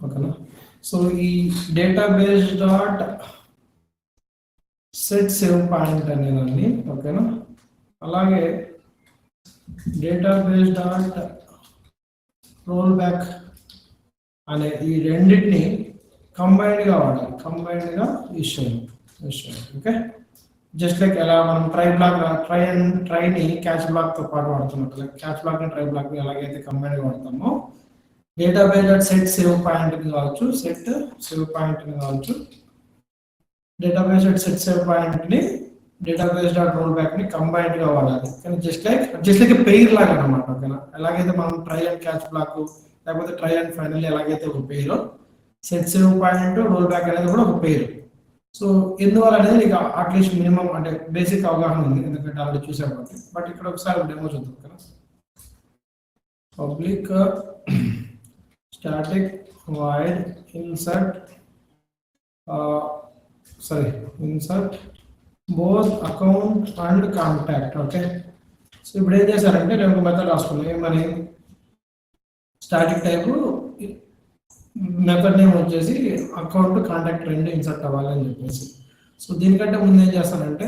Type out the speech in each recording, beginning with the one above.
ఓకేనా. సో ఈ database dot set save point అనేదాన్ని, ఓకేనా. అలాగే డేటాబేస్ డాట్ రోల్ బ్యాక్ అనే ఈ రెండింటిని కంబైన్డ్గా వాడాలి, కంబైన్డ్గా యూజ్ చేయాలి. ఓకే, జస్ట్ లైక్ ఎలా మనం ట్రైని క్యాచ్ బ్లాక్తో పాటు వాడుతున్నట్టు, క్యాచ్ బ్లాక్ని ట్రై బ్లాక్ని ఎలాగైతే కంబైన్డ్గా వాడతామో డేటాబేస్ డాట్ సెట్ సేవ్ పాయింట్ని కావచ్చు, సెట్ సేవ్ పాయింట్ని కావచ్చు, డేటాబేస్ డాట్ సెట్ సేవ్ పాయింట్ని డేటాబేస్ డాట్ రోల్ బ్యాక్ని కంబైన్డ్గా వాడాలి. కానీ జస్ట్ లైక్ పెయిర్ లాగా అనమాట. ఓకేనా, ఎలాగైతే మనం ట్రై అండ్ క్యాచ్ బ్లాక్ లేకపోతే ట్రై అండ్ ఫైనల్ ఎలాగైతే ఒక పేరు, set save point roll back అనేది కూడా ఒక పేరు. సో ఎందువల్ల అనేది నీకు అట్లీస్ట్ మినిమం అంటే బేసిక్ అవగాహన ఉంది, ఎందుకంటే ఆల్రెడీ చూసాం కాబట్టి. బట్ ఇక్కడ ఒకసారి డెమో చూద్దాం కదా. Public static void insert both account and contact. Okay, so ఇప్పుడు ఏం చేశారంటే నేను ఒక మెథడ్ రాసుకున్నాను. ఏమని స్టాటిక్ టైపు మెథడ్ నేమ్ వచ్చేసి అకౌంట్ కాంటాక్ట్ రెండు ఇన్సర్ట్ అవ్వాలి అని చెప్పేసి. సో దీనికంటే ముందు ఏం చేస్తానంటే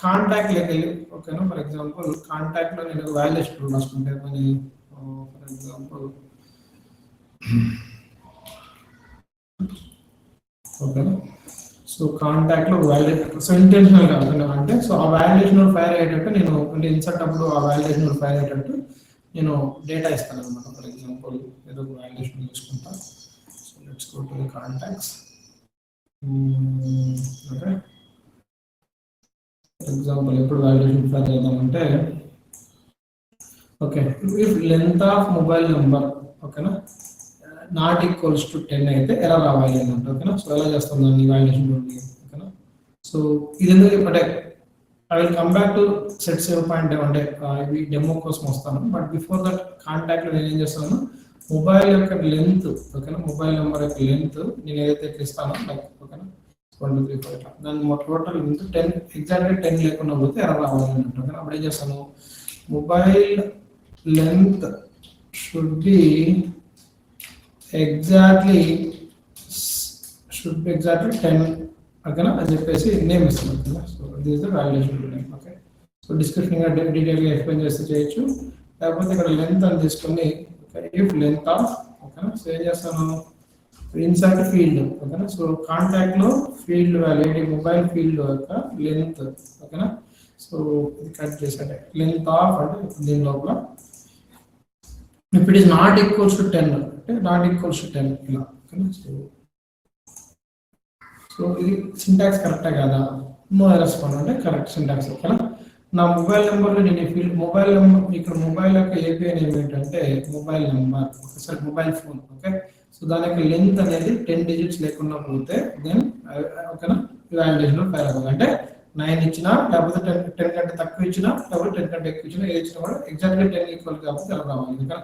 కాంటాక్ట్ లెక్క వెళ్ళి, ఓకేనా, ఫర్ ఎగ్జాంపుల్ కాంటాక్ట్లో నేను ఒక వాల్యుయేషన్ రాసుకుంటే మనీ, ఫర్ ఎగ్జాంపుల్ ఓకేనా. సో కాంటాక్ట్లో వాల్యుయేషన్, సో ఇంటెన్షనల్ కాకుండా అంటే సో ఆ వాల్యుయేషన్ ఫైర్ అయ్యేటట్టు నేను అంటే ఇన్సర్ట్ అప్పుడు ఆ వాల్యుయేషన్ ఫైర్ అయ్యేటట్టు నేను డేటా ఇస్తాను అనమాట. ఫర్ ఎగ్జాంపుల్ ఏదో ఒక వాల్యుయేషన్ తీసుకుంటా. So let's go to the contacts. Okay, for example ఎప్పుడు వాల్యుయేషన్ ఫైర్ చేద్దామంటే okay, if length of mobile number ఓకేనా నాట్ ఈక్వల్స్ టు 10 అయితే ఎలా రావాలి అన్నట్టు. ఓకేనా, సో ఎలా చేస్తాం దాన్ని వాల్యుయేషన్ ఓకేనా. సో ఇది ఎందుకు అంటే I will come back to set save point అంటే ఇవి డెమో కోసం వస్తాను. బట్ బిఫోర్ దట్ కాంటాక్ట్ నేను ఏం చేస్తాను, మొబైల్ యొక్క లెంత్ ఓకేనా, మొబైల్ నెంబర్ యొక్క లెంత్ నేను ఏదైతే ఇస్తానో లైక్ ఓకేనా 1 2 3 4 ఇట్లా దాని టోటల్ లెంత్ 10 ఎగ్జాక్ట్గా 10 లేకుండా పోతే ఎలా రావాలి అన్నట్టు. ఓకేనా, అప్పుడు ఏం చేస్తాను, mobile length should B exactly 10 ఓకేనా అని చెప్పేసి నేమ్ ఇస్తాను. ఓకేనా, so this the valuation name. Okay, so description డీటెయిల్గా ఎక్స్ప్లెయిన్ చేస్తే చేయొచ్చు, లేకపోతే ఇక్కడ లెంత్ అని తీసుకొని ఇఫ్ లెంత్ ఆఫ్ ఓకేనా. సో ఏం చేస్తాను, ఇన్సర్ట్ ఫీల్డ్ ఓకేనా. సో కాంటాక్ట్ లో ఫీల్డ్ వాల్యూ మొబైల్ ఫీల్డ్ యొక్క లెంత్ ఓకేనా. సో ఇది కట్ చేసే లెంత్ ఆఫ్ అంటే దీని లోపల if it is not equals to 10 అంటే నాట్ ఈక్వల్స్ టు 10 ఇలా ఓకేనా. సో ఇది సింటాక్స్ కరెక్టా కదా, నో రెస్పాండ్ అంటే కరెక్ట్ సింటాక్స్. ఓకేనా, నా మొబైల్ నెంబర్లో నేను ఫీల్డ్ మొబైల్ నెంబర్ ఇక్కడ మొబైల్ యొక్క ఏపీఐ నేమ్ ఏంటంటే మొబైల్ నెంబర్ ఒకసారి మొబైల్ ఫోన్. ఓకే, సో దాని యొక్క లెంత్ అనేది 10 డిజిట్స్ లేకుండా పోతే దెన్ ఓకేనా వాల్యుయేషన్ ఫైర్ అవ్వాలి. అంటే 9 ఇచ్చినా లేకపోతే 10 కంటే తక్కువ ఇచ్చినా లేకపోతే 10 కంటే ఎక్కువ ఇచ్చినా ఏది ఇచ్చినా కూడా ఎగ్జాక్ట్లీ 10 ఈక్వల్ కాబట్టి ఎలా రావాలి. ఓకేనా,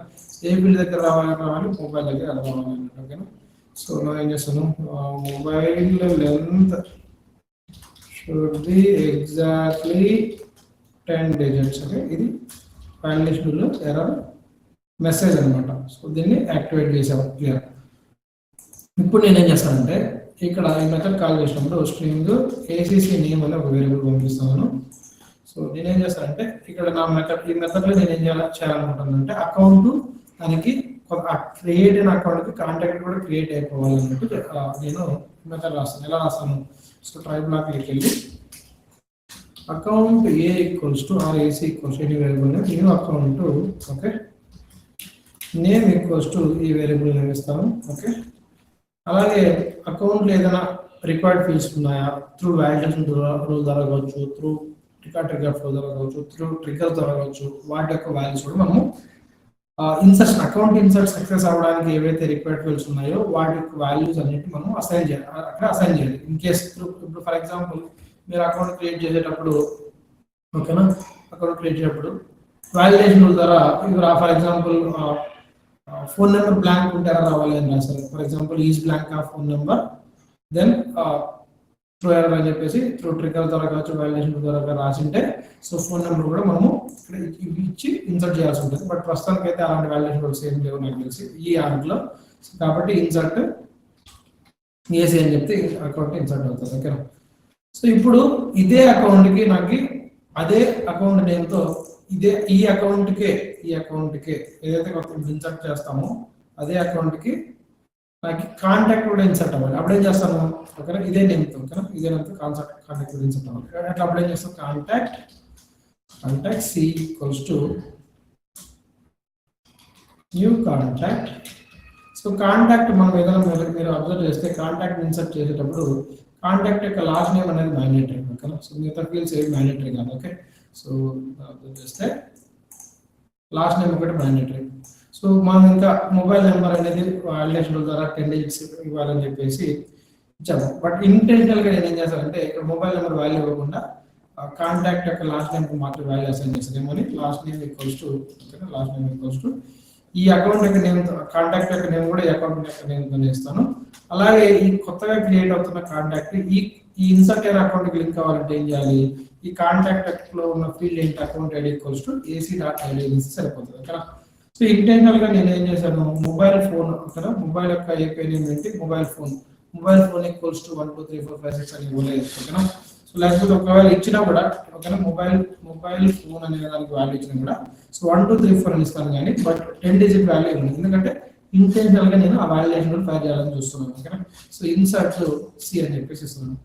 ఏ ఫీల్డ్ దగ్గర రావాలి మొబైల్ దగ్గర ఎలా రావాలి అన్నట్టు. ఓకేనా, సో నేను ఏం చేస్తాను, mobile length should B exactly 10 digits. Okay, ఇది వాల్యుయేషన్ ఎర్రర్ మెసేజ్ అనమాట. సో దీన్ని యాక్టివేట్ చేసాము క్లియర్. ఇప్పుడు నేనేం చేస్తానంటే ఇక్కడ ఈ మెథడ్ కాల్ చేసినప్పుడు స్ట్రింగ్ ఏసీసీ నేమ్ అనే ఒక వేరియబుల్ పంపిస్తాను. సో నేనేం చేస్తానంటే ఇక్కడ నా మెథడ్ ఈ మెథడ్లో నేను ఏం చేయాలనుకుంటున్నానంటే అకౌంట్ దానికి క్రియేట్ అయిన అకౌంట్కి కాంటాక్ట్ కూడా క్రియేట్ అయిపోవాలన్నట్టు నేను మెథడ్ రాస్తాను. ఎలా రాస్తాను, సో ట్రై బ్లాక్కి వెళ్ళి account A equals to R AC equals any variable నేను account okay name equals to ఈ వేరియబుల్ నేమ్ ఇస్తాను. ఓకే, అలాగే అకౌంట్లో ఏదైనా రికార్డ్ ఫీల్డ్స్ ఉన్నాయా, త్రూ వాలిడేషన్ రూల్ ద్వారా కావచ్చు, త్రూ ట్రిగర్ ఫ్లో ద్వారా కావచ్చు, త్రూ ట్రిగర్ ద్వారా కావచ్చు, వాటి యొక్క వాల్యూస్ కూడా మనము ఇన్సర్షన్ అకౌంట్ ఇన్సర్ట్ సక్సెస్ అవ్వడానికి ఏవైతే రిక్వైర్డ్ ఫీల్డ్స్ ఉన్నాయో వాటి యొక్క వాల్యూస్ అన్నిటి మనం అసైన్ చేయాలి. అక్కడ అసైన్ చేయాలి. ఇన్ కేస్ ఇప్పుడు ఫర్ ఎగ్జాంపుల్ మీరు అకౌంట్ క్రియేట్ చేసేటప్పుడు ఓకేనా, అకౌంట్ క్రియేట్ చేసేటప్పుడు వాలిడేషన్ రూల్ ద్వారా ఇప్పుడు for example phone number blank ఉంటే ఎలా రావాలి అని రాశారు. For example is blank of phone number then throw error అని చెప్పేసి త్రూ ట్రిగర్ ద్వారా కావచ్చు, వాలిడేషన్ ద్వారా రాసింటే సో ఫోన్ నెంబర్ కూడా మనము ఇచ్చి ఇన్సర్ట్ చేయాల్సి ఉంటుంది. బట్ ప్రస్తుతానికి అయితే అలాంటి వాలిడేషన్ రూల్స్ ఏం లేవు నాకు తెలిసి ఈ ఆర్గ్లో. కాబట్టి ఇన్సర్ట్ ఏసీ అని చెప్తే అకౌంట్ ఇన్సర్ట్ అవుతుంది. ఓకేనా. సో ఇప్పుడు ఇదే అకౌంట్కి నాకు అదే అకౌంట్ నేమ్తో ఈ అకౌంట్కే ఏదైతే ఇన్సర్ట్ చేస్తామో అదే అకౌంట్కి నాకు కాంటాక్ట్ కూడా ఇన్సర్ట్ అవ్వాలి. అప్పుడు ఏం చేస్తాను, ఓకేనా, ఇదే నేమ్తో కాంటాక్ట్ కూడా ఇన్సర్ట్ అవ్వాలి. అట్లా అప్పుడు ఏం చేస్తాం, contact c equals to new contact. So contact మనం ఏదైనా మీరు అబ్జర్వ్ చేస్తే కాంటాక్ట్ ఇన్సర్ట్ చేసేటప్పుడు కాంటాక్ట్ యొక్క లాస్ట్ నేమ్ అనేది మ్యాండేటరీ. ఓకేనా. సో మిగతా ఫీల్డ్స్ ఏవి మ్యాండేటరీ కాదు. ఓకే. సో అబ్జర్వ్ చేస్తే లాస్ట్ నేమ్ ఒకటి మ్యాండేటరీ. సో మనం ఇంకా మొబైల్ నెంబర్ అనేది వాలిడేషన్ ద్వారా 10 digits ఇవ్వాలని చెప్పేసి ఇచ్చాము. బట్ ఇంటెన్షనల్ గా నేను ఏం చేస్తానంటే ఇక్కడ మొబైల్ నెంబర్ వాల్యూ ఇవ్వకుండా కాంటాక్ట్ యొక్క లాస్ట్ నేమ్ మాత్రం వాల్యూ అసైన్ చేస్తాను. ఏమని లాస్ట్ నేమ్ ఈక్వల్స్ టు ఈ అకౌంట్ యొక్క నేమ్, కాంటాక్ట్ యొక్క నేమ్ కూడా ఈ అకౌంట్ యొక్క నేమ్ ఇస్తాను. అలాగే ఈ కొత్తగా క్రియేట్ అవుతున్న కాంటాక్ట్ ఈ ఇన్సర్ట్ అయిన అకౌంట్ కి లింక్ కావాలంటే ఏం చేయాలి, ఈ కాంటాక్ట్ లో ఉన్న ఫీల్డ్ ఏంటి, account ID equals to AC.id సరిపోతుంది. ఓకేనా. సో ఇంటర్నల్ గా నేను ఏం చేశాను, మొబైల్ ఫోన్ కదా, మొబైల్ యొక్క ఏపీ నేమ్ ఏంటి, మొబైల్ ఫోన్ ఈక్వల్స్ టు 1 2 3 4 5 6 అని ఇవ్వలేదు. ఓకేనా. సో లేకపోతే ఒకవేళ ఇచ్చినా కూడా, ఓకేనా, మొబైల్ ఫోన్ అనే దానికి వాల్యూ ఇచ్చినా కూడా సో 1 2 3 4 అని ఇస్తాను, కానీ బట్ 10 digit వాల్యూ ఇవ్వను. ఎందుకంటే ఇంటెన్షనల్ గా నేను ఆ వాల్యుయేషన్ ఫైర్ చేయాలని చూస్తున్నాను. ఓకేనా. సో ఇన్సర్ట్ సి అని చెప్పేసి ఇస్తున్నాను.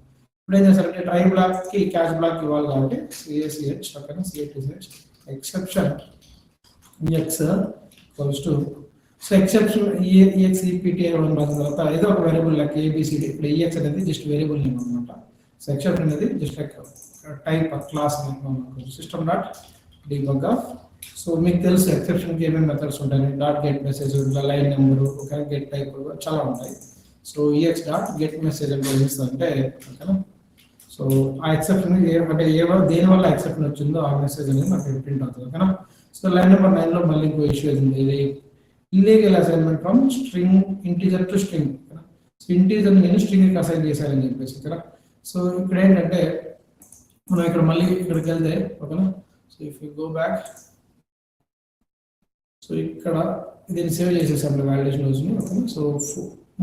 ఇప్పుడు ఏం చేస్తారంటే ట్రై బ్లాక్ కి క్యాచ్ బ్లాక్ ఇవ్వాలి కాబట్టి CACH, ఓకేనా, CACH exception EX equals to, so exception EXEPTI రాసిన తర్వాత ఏదో ఒక వేరియబుల్ లైక్ ABCD. ఇప్పుడు EX అనేది జస్ట్ వేరియబుల్ నేమ్ అనమాట. సో ఎక్సెప్షన్ అనేది just like type class system dot debug of. So మీకు తెలుసు ఎక్సెప్షన్ కి ఏమేమి మెథడ్స్ ఉంటాయి, dot get message, line number, okay, get type చాలా ఉంటాయి. So EX dot get message అంటే ఏం చేస్తుందంటే, ఓకేనా, సో ఆ ఎక్సెప్షన్ అంటే దేని వల్ల ఎక్సెప్షన్ వచ్చిందో ఆ మెసేజ్ అనేది మనకి ప్రింట్ అవుతుంది. ఓకేనా. సో లైన్ నెంబర్ 9 లో మళ్ళీ ఇంకో ఇష్యూ ఉంది, ఇది illegal assignment from string integer to string. So integer నేను స్ట్రింగ్ కి అసైన్ చేశానని చెప్పేసి. ఓకేనా. సో ఇక్కడ ఏంటంటే మనం ఇక్కడ మళ్ళీ ఇక్కడికి వెళ్తే, ఓకేనా, so if you go back, so ఇక్కడ దీన్ని సేవ్ చేసేసాం వాలిడేషన్ రోజుని. ఓకేనా. సో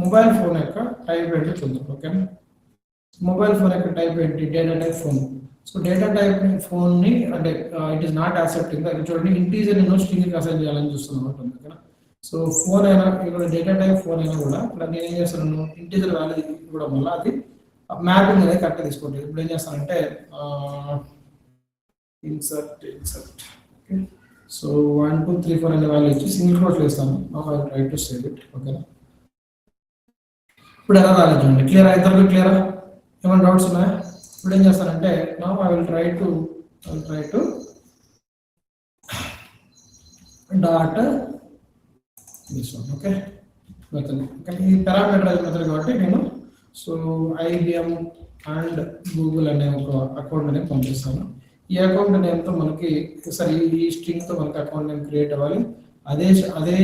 మొబైల్ ఫోన్ యొక్క టైప్ ఏంటో చూద్దాం. ఓకేనా. మొబైల్ ఫోన్ యొక్క టైప్ ఏంటి, data type phone. So data type phone ని అంటే ఇట్ ఈస్ నాట్ యాక్సెప్టింగ్. అది చూడండి, ఇంటీజర్ నేను స్ట్రింగ్ కి అసైన్ చేయాలని చూస్తున్నాను ఉంటుంది. ఓకేనా. సో ఫోన్ అయినా ఇక్కడ డేటా టైప్ ఫోన్ అయినా కూడా ఇక్కడ నేను ఏం చేస్తున్నాను, ఇంటీజర్ వాల్యూ ఇవ్వడం వల్ల అది మ్యాపింగ్ అనేది కరెక్ట్ తీసుకుంటుంది. ఇప్పుడు ఏం చేస్తానంటే ఇన్సర్ట్ ఓకే. సో 1 2 3 4 అనే వాల్యూ ఇచ్చి సింగిల్ కోట్స్ వేస్తాను. Try to save it. ఓకేనా. ఇప్పుడు ఎలా రాలేదు చూడండి, క్లియర్ ఇంతవరకు క్లియరా, ఏమైనా డౌట్స్ ఉన్నాయా? ఇప్పుడు ఏం చేస్తానంటే now I will try to dot this one. Okay, method. కానీ ఈ పారామీటరైజ్ మెథడ్ కాబట్టి నేను సో IBM అండ్ గూగుల్ అనే ఒక అకౌంట్ అనేది పంపిస్తాను. ఈ అకౌంట్ నేమ్తో మనకి సరే ఈ స్ట్రింగ్తో మనకి అకౌంట్ నేమ్ క్రియేట్ అవ్వాలి. అదే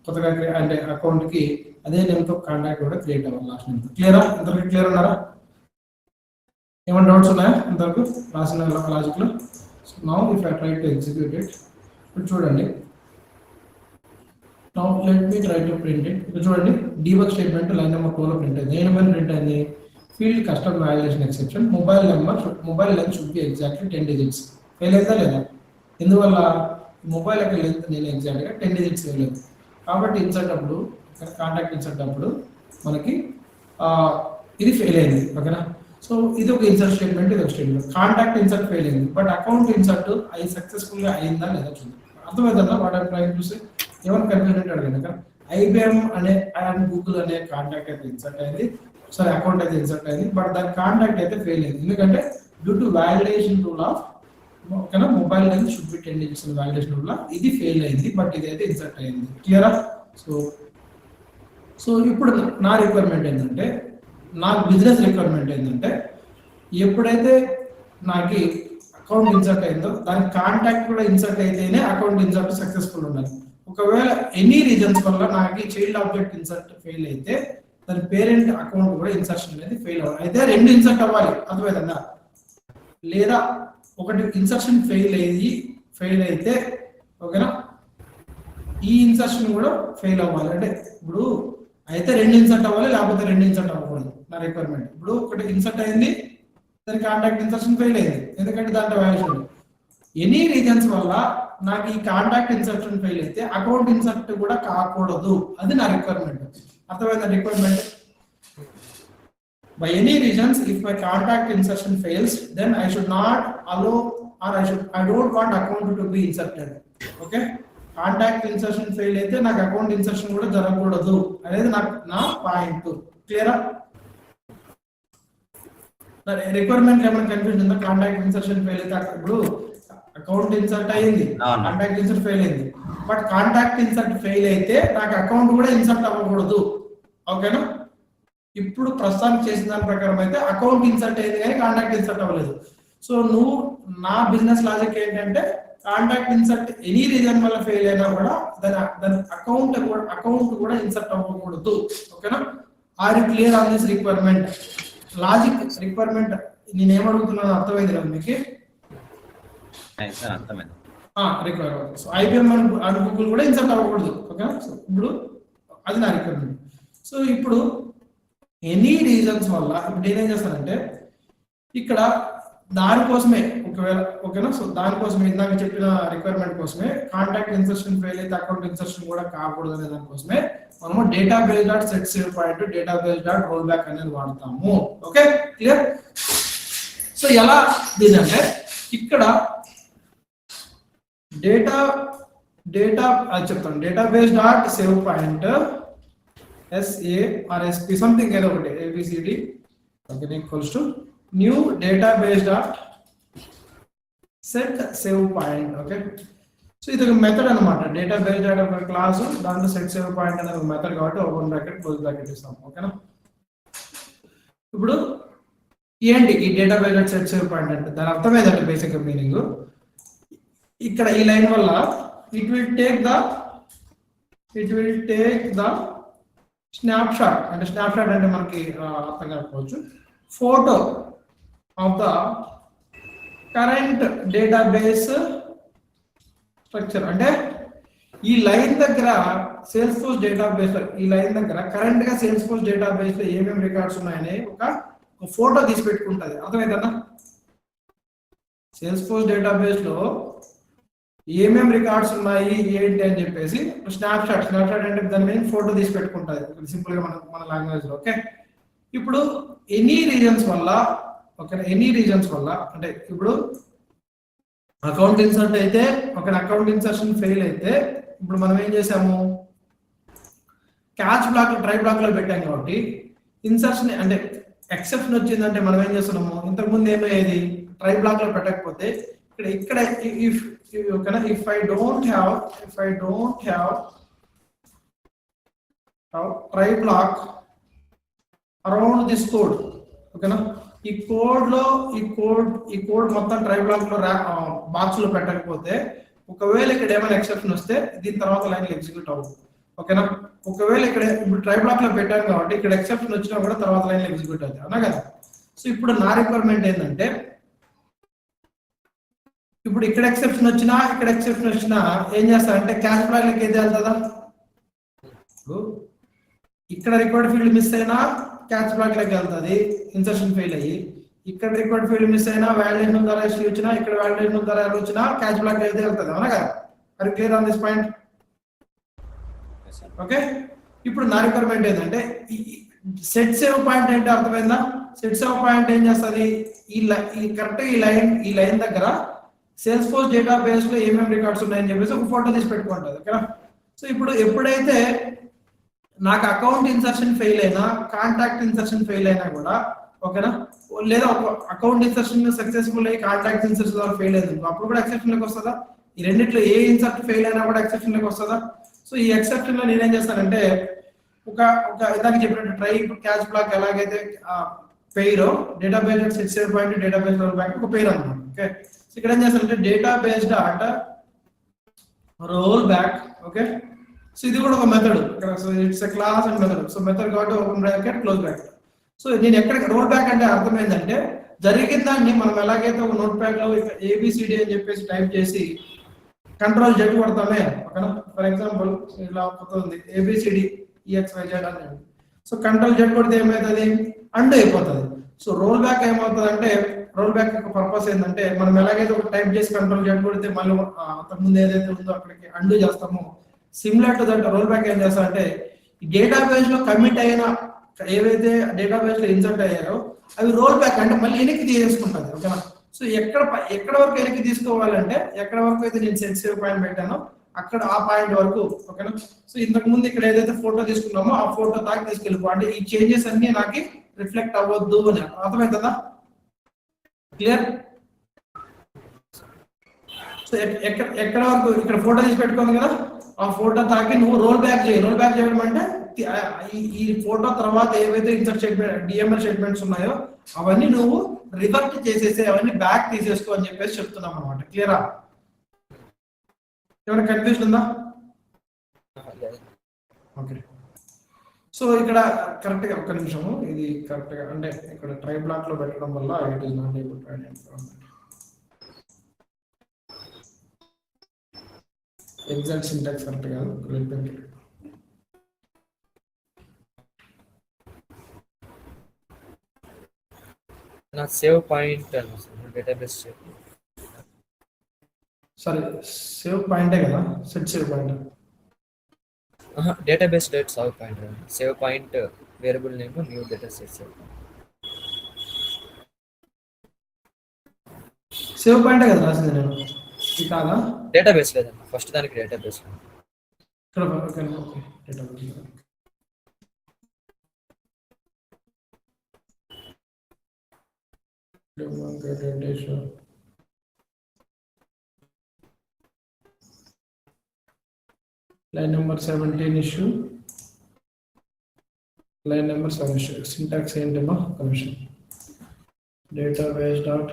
కొత్తగా అంటే అకౌంట్కి అదే నేమ్తో కాంటాక్ట్ కూడా క్రియేట్ అవ్వాలి లాస్ట్ నేమ్. క్లియరా? ఇంతవరకు క్లియర్ ఉన్నారా? ఏమైనా డౌట్స్ ఉన్నాయా ఇంతవరకు రాసిన లాజిక్లో? So now if I try to execute it, ఇప్పుడు చూడండి, now let me try to print it. ఇప్పుడు చూడండి, డీబగ్ స్టేట్మెంట్ లైన్ నెంబర్ 2 లో ప్రింట్ అయింది. ఏమైనా ప్రింట్ అయింది, field custom valuation exception mobile length should B exactly 10 digits. Fail అవుతా లేదా? ఎందువల్ల? మొబైల్ యొక్క లెంత్ నేను ఎగ్జాక్ట్గా 10 digits వేయలేదు కాబట్టి ఇన్సర్ట్ అప్పుడు కాంటాక్ట్ ఇన్సర్ట్ అప్పుడు మనకి ఇది ఫెయిల్ అయింది. ఓకేనా. సో ఇది ఒక ఇన్సర్ట్ స్టేట్మెంట్, ఇది ఒక స్టేట్మెంట్. కాంటాక్ట్ ఇన్సర్ట్ ఫెయిల్ అయింది, బట్ అకౌంట్ ఇన్సర్ట్ అది సక్సెస్ఫుల్గా అయిందా లేదా చూద్దాం. అర్థమవుతుందా what I trying to say? ఏమైనా కన్ఫ్యూజన్ అడగండి. IBM అండ్ గూగుల్ అనే కాంటాక్ట్ అయితే ఇన్సర్ట్ అయింది, సరే అకౌంట్ అయితే ఇన్సర్ట్ అయింది, బట్ దాని కాంటాక్ట్ అయితే ఫెయిల్ అయింది. ఎందుకంటే due to validation rule of, ఓకేనా, mobile length should be 10 digits validation rule ఇది ఫెయిల్ అయింది, బట్ ఇది అయితే ఇన్సర్ట్ అయింది. క్లియరా? సో ఇప్పుడు నా రిక్వైర్మెంట్ ఏంటంటే, నా బిజినెస్ రిక్వైర్మెంట్ ఏంటంటే, ఎప్పుడైతే నాకు అకౌంట్ ఇన్సర్ట్ అయిందో దాని కాంటాక్ట్ కూడా ఇన్సర్ట్ అయితేనే అకౌంట్ ఇన్సర్ట్ సక్సెస్ఫుల్ ఉండాలి. ఒకవేళ ఎనీ రీజన్స్ వల్ల నాకు చైల్డ్ ఆబ్జెక్ట్ ఇన్సర్ట్ ఫెయిల్ అయితే దాని పేరెంట్ అకౌంట్ కూడా ఇన్సర్షన్ అనేది ఫెయిల్ అవ్వాలి. అయితే రెండు ఇన్సర్ట్ అవ్వాలి, అర్థమైందా? లేదా ఒకటి ఇన్సర్షన్ ఫెయిల్ అయితే, ఓకేనా, ఈ ఇన్సర్షన్ కూడా ఫెయిల్ అవ్వాలి. అంటే ఇప్పుడు అయితే 2 ఇన్సర్ట్ అవ్వాలి, లేకపోతే 2 ఇన్సర్ట్ అవ్వకూడదు నా రిక్వైర్మెంట్. ఇప్పుడు ఒకటి ఇన్సర్ట్ అయింది, దాని కాంటాక్ట్ ఇన్సర్షన్ ఫెయిల్ అయింది, ఎందుకంటే దాంట్లో వాల్యూషన్ ఎనీ రీజన్స్ వల్ల నాకు ఈ కాంటాక్ట్ ఇన్సర్షన్ ఫెయిల్ అయితే అకౌంట్ ఇన్సర్ట్ కూడా కాకూడదు, అది నా రిక్వైర్మెంట్. అర్థమైందా requirement? By any reasons, if my contact insertion fails, then I should not allow, or I don't want account to be inserted. Okay? Contact insertion fail అయితే నాకు account insertion కూడా జరగకూడదు అనేది నా పాయింట్. క్లియరా? రిక్వైర్మెంట్ ఏమైనా confusion ఉందా? Contact insertion fail అయితే ఇప్పుడు అకౌంట్ ఇన్సర్ట్ అయింది, కాంటాక్ట్ ఇన్సర్ట్ ఫెయిల్ అయింది, బట్ కాంటాక్ట్ ఇన్సర్ట్ ఫెయిల్ అయితే నాకు అకౌంట్ కూడా ఇన్సర్ట్ అవ్వకూడదు. ఓకేనా? ఇప్పుడు ప్రస్తుతానికి చేసిన దాని ప్రకారం అయితే అకౌంట్ ఇన్సర్ట్ అయింది కానీ కాంటాక్ట్ ఇన్సర్ట్ అవ్వలేదు. సో నువ్వు నా బిజినెస్ లాజిక్ ఏంటంటే కాంటాక్ట్ ఇన్సర్ట్ ఎనీ రీజన్ వల్ల ఫెయిల్ అయినా కూడా దాని అకౌంట్ కూడా ఇన్సర్ట్ అవ్వకూడదు. ఓకేనా? Are you clear on this requirement? Logic requirement నేను ఏమడుగుతున్నాను అర్థమైంది కదా మీకు? Requirement. So IBM and Google కూడా ఇన్సర్ట్ అవ్వకూడదు. ఓకేనా? సో ఇప్పుడు అది నా రిక్వైర్మెంట్. సో ఇప్పుడు ఎనీ రీజన్స్ వల్ల ఇప్పుడు నేనేం చేస్తానంటే ఇక్కడ దానికోసమే ఒకవేళ ఓకేనా, సో దానికోసమే ఇందాక చెప్పిన రిక్వైర్మెంట్ కోసమే కాంటాక్ట్ ఇన్సర్షన్ ఫెయిల్ అయితే అకౌంట్ ఇన్సర్షన్ కూడా కాకూడదు అనే దానికోసమే మనము database dot set save point database dot roll back అనేది వాడతాము. Okay, clear? సో ఎలా దీని అంటే ఇక్కడ డేటా అది చెప్తాను, database dot save point SARSP something ఏదో ఒకటి ABCD equals to new database dot set save point. Okay, so ఇది ఒక మెథడ్ అనమాట. డేటాబేస్ డాట్ ఒక క్లాస్, దాంట్లో సెట్ సేవ్ పాయింట్ అనేది ఒక మెథడ్ కాబట్టి ఓపెన్ బ్రాకెట్ క్లోజ్ బ్రాకెట్ ఇస్తాం. ఓకేనా? ఇప్పుడు ఏంటి ఈ database dot set save point అంటే దాని అర్థం ఏంటంటే బేసిక్ మీనింగ్ ఇక్కడ ఈ లైన్ వల్ల it will take the snapshot అంటే స్నాప్షాట్ అంటే మనకి అర్థం కాకపోవచ్చు, photo of the current database structure. అంటే ఈ లైన్ దగ్గర సేల్స్ ఫోర్స్ డేటాబేస్, ఈ లైన్ దగ్గర కరెంట్ గా సేల్స్ ఫోర్స్ డేటాబేస్ లో ఏమేమి రికార్డ్స్ ఉన్నాయని ఒక ఫోటో తీసి పెట్టుకుంటుంది. అర్థమైందన్నా? సేల్స్ ఫోర్స్ డేటాబేస్ లో ఏమేమి రికార్డ్స్ ఉన్నాయి ఏంటి అని చెప్పేసి స్నాప్షాట్ అంటే దాని మీద ఫోటో తీసి పెట్టుకుంటుంది సింపుల్ గా మన లాంగ్వేజ్ లో. ఓకే, ఇప్పుడు ఎనీ రీజన్స్ వల్ల అంటే ఇప్పుడు అకౌంట్ ఇన్సర్ట్ అయితే ఒక అకౌంట్ ఇన్సర్షన్ ఫెయిల్ అయితే ఇప్పుడు మనం ఏం చేసాము, క్యాచ్ బ్లాక్ ట్రై బ్లాక్ లో పెట్టాం కాబట్టి ఇన్సర్షన్ అంటే ఎక్సెప్షన్ వచ్చిందంటే మనం ఏం చేస్తున్నాము, ఇంతకుముందు ఏమయ్యేది ట్రై బ్లాక్ లో పెట్టకపోతే ఇక్కడ if I don't have try block around this code, ఓకేనా, ఈ కోడ్ మొత్తం ట్రై బ్లాక్ లో బాక్స్ లో పెట్టకపోతే ఒకవేళ ఇక్కడ ఏమైనా ఎక్సెప్షన్ వస్తే దీని తర్వాత లైన్ ఎగ్జిక్యూట్ అవ్వదు. ఓకేనా? ఒకవేళ ఇక్కడ ఇప్పుడు ట్రై బ్లాక్ లో పెట్టాను కాబట్టి ఇక్కడ ఎక్సెప్షన్ వచ్చినా కూడా తర్వాత లైన్ ఎగ్జిక్యూట్ అవుతుంది, అవునా కదా? సో ఇప్పుడు నా రిక్వైర్మెంట్ ఏంటంటే ఇప్పుడు ఇక్కడ ఎక్సెప్షన్ వచ్చినా ఏం చేస్తారంటే క్యాష్ బ్లాక్ లకి ఏది వెళ్తుందా, ఇప్పుడు ఇక్కడ రికార్డ్ ఫీల్డ్ మిస్ అయినా క్యాష్ బ్లాక్ లకి వెళ్తుంది ఇన్సర్షన్ ఫెయిల్ అయ్యి, ఇక్కడ రికార్డ్ ఫీల్డ్ మిస్ అయినా వాలిడేషన్ ద్వారా ఎస్టీ వచ్చినా ఇక్కడ వాలిడేషన్ ద్వారా ఎలా వచ్చినా క్యాష్ బ్లాక్ అయితే వెళ్తుంది, అవునా కదా? అది clear on this point? Okay, ఇప్పుడు నా రిక్వైర్మెంట్ ఏంటంటే సెట్ సేవ్ పాయింట్ ఏంటి అర్థమైందా? సెట్ సేవ్ పాయింట్ ఏం చేస్తుంది, ఈ కరెక్ట్ ఈ లైన్ దగ్గర సేల్స్ ఫోర్స్ డేటాబేస్ లో ఏమేమి రికార్డ్స్ ఉన్నాయని చెప్పేసి ఒక ఫోటో తీసి పెట్టుకుంటుంది. ఓకేనా? సో ఇప్పుడు ఎప్పుడైతే నాకు అకౌంట్ ఇన్సర్షన్ ఫెయిల్ అయినా కాంటాక్ట్ ఇన్సర్షన్ ఫెయిల్ అయినా కూడా, ఓకేనా, లేదా అకౌంట్ ఇన్సర్షన్ సక్సెస్ఫుల్ అయ్యి కాంటాక్ట్ ఇన్సర్షన్ ద్వారా ఫెయిల్ అయింది అప్పుడు కూడా ఎక్సెప్షన్ లోకి వస్తుందా? ఈ రెండిట్లో ఏ ఇన్సర్ట్ ఫెయిల్ అయినా కూడా ఎక్సెప్షన్ లోకి వస్తుందా? సో ఈ ఎక్సెప్షన్ లో నేనేం చేస్తానంటే ఒక ఇందాక చెప్పినట్టు ట్రై క్యాచ్ బ్లాక్ ఎలాగైతే pair database set save point database roll back ఒక పెయిర్ అన్నమాట. ఓకే, ఇక్కడ ఏం చేస్తారంటే database dot roll back. Okay, so ఇది కూడా ఒక method. So it's a class and method. So method కాబట్టి open bracket close bracket. So నేను ఎక్కడికి రోల్ బ్యాక్ అంటే అర్థం ఏంటంటే జరిగిన దాన్ని మనం ఎలాగైతే ఒక నోట్ ప్యాడ్ లో ABCD అని చెప్పేసి టైప్ చేసి కంట్రోల్ Z కొడతామే, ఓకేనా? ఫర్ ఎగ్జాంపుల్ ఇలా కొత్తది ABCD EXYZ అని. సో కంట్రోల్ జెడ్ కొడితే ఏమవుతుంది, అండు అయిపోతుంది. సో రోల్ బ్యాక్ ఏమవుతుంది అంటే, రోల్ బ్యాక్ యొక్క పర్పస్ ఏంటంటే, మనం ఎలాగైతే ఒక టైప్ చేసి కంట్రోల్ జెడ్ కొడితే మళ్ళీ అంతకుముందు ఏదైతే ఉందో అక్కడికి అండు చేస్తామో, similar to that roll back ఏం చేస్తామంటే ఈ డేటాబేస్ లో కమిట్ అయిన ఏవైతే డేటాబేస్ లో ఇన్సర్ట్ అయ్యారో అవి రోల్ బ్యాక్ అంటే మళ్ళీ వెనక్కి తీసేసుకుంటుంది. ఓకేనా. సో ఎక్కడ వరకు వెనక్కి తీసుకోవాలంటే, ఎక్కడ వరకు అయితే నేను సెట్ సేవ్ పాయింట్ పెట్టానో అక్కడ ఆ పాయింట్ వరకు. ఓకేనా. సో ఇంతకు ముందు ఇక్కడ ఏదైతే ఫోటో తీసుకున్నామో ఆ ఫోటో దాకా తీసుకెళ్ళిపో, అంటే ఈ చేంజెస్ అన్ని నాకు రిఫ్లెక్ట్ అవ్వద్దు అని. అర్థమవుతుందా? క్లియర్? సో ఎక్కడ వరకు ఇక్కడ ఫోటో తీసి పెట్టుకోండి కదా, ఆ ఫోటో తాకి నువ్వు రోల్ బ్యాక్ చేయి. రోల్ బ్యాక్ చేయడం అంటే ఈ ఫోటో తర్వాత ఏవైతే ఇన్సర్ట్ స్టేట్మెంట్ డిఎంఎల్ స్టేట్మెంట్స్ ఉన్నాయో అవన్నీ నువ్వు రివర్ట్ చేసేసి అవన్నీ బ్యాక్ తీసేసుకో అని చెప్పేసి చెప్తున్నాం అనమాట. క్లియరా? ఏమైనా కన్ఫ్యూజన్ ఉందా? ఓకే. సో ఇక్కడ కరెక్ట్ గా ఒక్క నిమిషము, ఇది కరెక్ట్ గా అంటే ఇక్కడ ట్రై బ్లాక్ లో పెట్టడం వల్ల it is not able to identify exact syntax correct కాదు. నా save point database sorry, save పాయింటే కదా, set save point. Database dot save point, save point variable name new data set save పాయింటే కదా రాసింది నేను, ఇది కాదా? డేటాబేస్ లేదన్న, ఫస్ట్ దానికి డేటాబేస్ ఇక్కడ. Okay okay, database line number 17 issue, line number 7 issue. Syntax ఏంటమ్మా? Commission database dot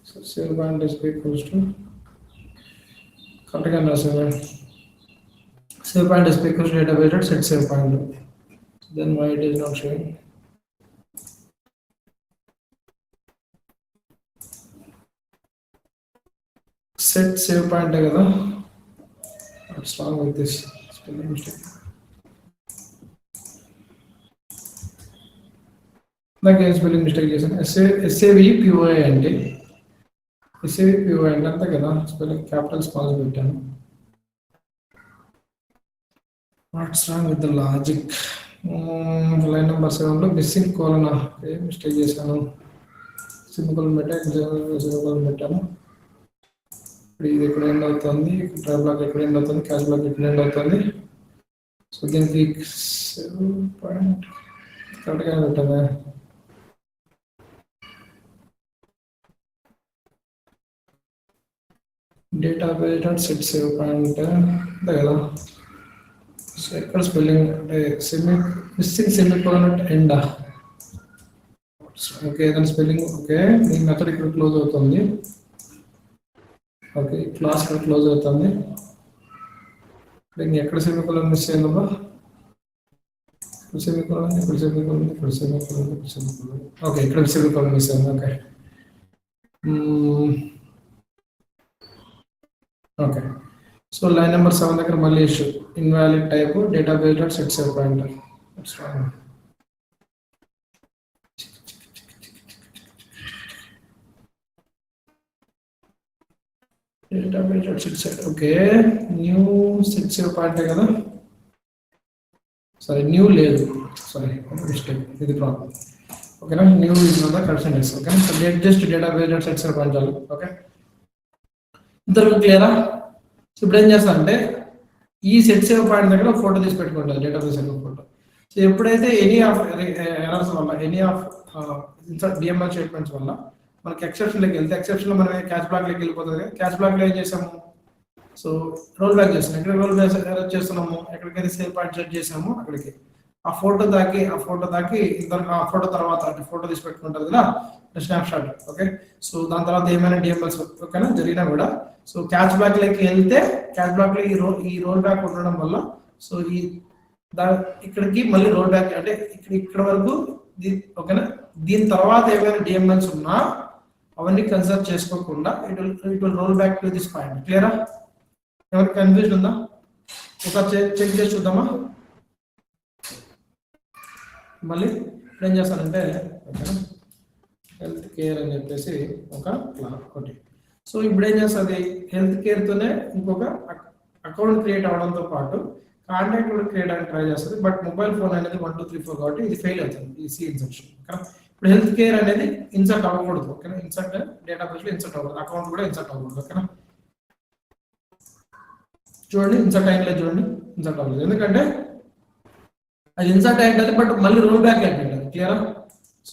so save point is equals to కరెక్ట్గా రాసాను. save point is equals to database dot set save point. Then why it is not showing? Set save point కదా. What's wrong with this spelling mistake? like spelling mistake చేశాను. SAVPOI అంటే SAVPOI అంటే అంతే కదా, spelling capital small పెట్టాను. What's wrong with the logic? Line number 7 లో missing colon mistake చేశాను. Simple పెట్టాను. ఇది ఇక్కడ ఎండ్ అవుతుంది, ట్రై బ్లాక్ ఎక్కడ ఎండ్ అవుతుంది, క్యాష్ బ్లాక్ ఎక్కడ ఎండ్ అవుతుంది. సో దీనికి కరెక్ట్గా పెట్టాను. Database dot set save point అంతే కదా. సో ఎక్కడ స్పెల్లింగ్ అంటే మిస్సింగ్ సెమికోలన్ ఎండా? ఓకే, దాని స్పెల్లింగ్ ఓకే. మీ మెథడ్ ఇక్కడ క్లోజ్ అవుతుంది. ఓకే, క్లాస్ ఇక్కడ క్లోజ్ అవుతుంది. ఎక్కడ సెమికోలన్ మిస్ అయిందమ్మా? సెమికోలన్ ఇక్కడ సెమికోలన్ ఇక్కడ సెమికోలన్ ఇక్కడ సెమికోలన్. ఓకే, ఇక్కడ సెమికోలన్ మిస్ అయింది. Okay okay. So line number 7 దగ్గర మళ్ళీ issue invalid type database dot set save point. Database dot set save. Okay, new set save point కదా. Sorry, new లేదు, sorry mistake, ఇది problem. ఓకేనా, new is not the correct sentence. Okay, so just database dot set save point చాలు. Okay, ఇంతవరకు క్లియరా? So ఇప్పుడు ఏం చేస్తానంటే ఈ సెట్ సేవ్ పాయింట్ దగ్గర ఫోటో తీసి పెట్టుకుంటుంది, డేటాబేస్ యొక్క ఫోటో. సో ఎప్పుడైతే ఎనీ ఆఫ్ ఎర్రర్స్ వల్ల, ఎనీ ఆఫ్ డిఎంఎల్ స్టేట్మెంట్స్ వల్ల మనకి ఎక్సెప్షన్లోకి వెళ్తే, ఎక్సెప్షన్లో మనం క్యాష్ బ్లాక్లోకి వెళ్ళిపోతుంది. క్యాష్ బ్లాక్లో ఏం చేసాము? సో రోల్ బ్యాక్ చేస్తున్నాం. ఎక్కడ రోల్ బ్యాక్ చేస్తున్నాము? ఎక్కడికైతే సేవ్ పాయింట్ సెట్ చేసాము అక్కడికి ఆ ఫోటో దాకి ఆ ఫోటో తర్వాత అంటే ఫోటో తీసి పెట్టుకుంటుంది కదా స్నాప్ షాట్. ఓకే, సో దాని తర్వాత ఏమైనా డిఎంఎల్స్ ఓకేనా జరిగినా కూడా సో క్యాష్ బ్లాక్ లోకి వెళ్తే క్యాష్ బ్లాక్ లో ఈ రోల్ బ్యాక్ ఉండడం వల్ల సో ఇక్కడికి మళ్ళీ రోల్ బ్యాక్ అంటే ఇక్కడ వరకు ఓకేనా. దీని తర్వాత ఏమైనా డిఎంఎల్స్ ఉన్నా అవన్నీ కన్సిడర్ చేసుకోకుండా it will roll back to this point. క్లియరా? ఎవరికి కన్ఫ్యూజన్ ఉందా? ఒకసారి చెక్ చేసి చూద్దామా? మళ్ళీ ఏం చేస్తానంటే హెల్త్ కేర్ అని చెప్పేసి ఒకటి. సో ఇప్పుడు ఏం చేస్తుంది, హెల్త్ కేర్తోనే ఇంకొక అకౌంట్ క్రియేట్ అవడంతో పాటు కాంటాక్ట్ కూడా క్రియేట్ అని ట్రై చేస్తుంది. బట్ మొబైల్ ఫోన్ అనేది 1 2 3 4 కాబట్టి ఇది ఫెయిల్ అవుతుంది, ఈ సి ఇన్సర్షన్. ఇప్పుడు హెల్త్ కేర్ అనేది ఇన్సర్ట్ అవ్వకూడదు. ఓకేనా? ఇన్సర్ట్ డేటాబేస్ లో ఇన్సర్ట్ అవ్వకూడదు, అకౌంట్ కూడా ఇన్సర్ట్ అవ్వకూడదు. ఓకేనా? చూడండి, ఇన్సర్ట్ అయ్యిందో చూడండి, ఇన్సర్ట్ అవ్వలేదు. ఎందుకంటే అది ఇన్సర్ట్ అయ్యింది బట్ మళ్ళీ రోల్ బ్యాక్ అయిపోయింది. క్లియరా?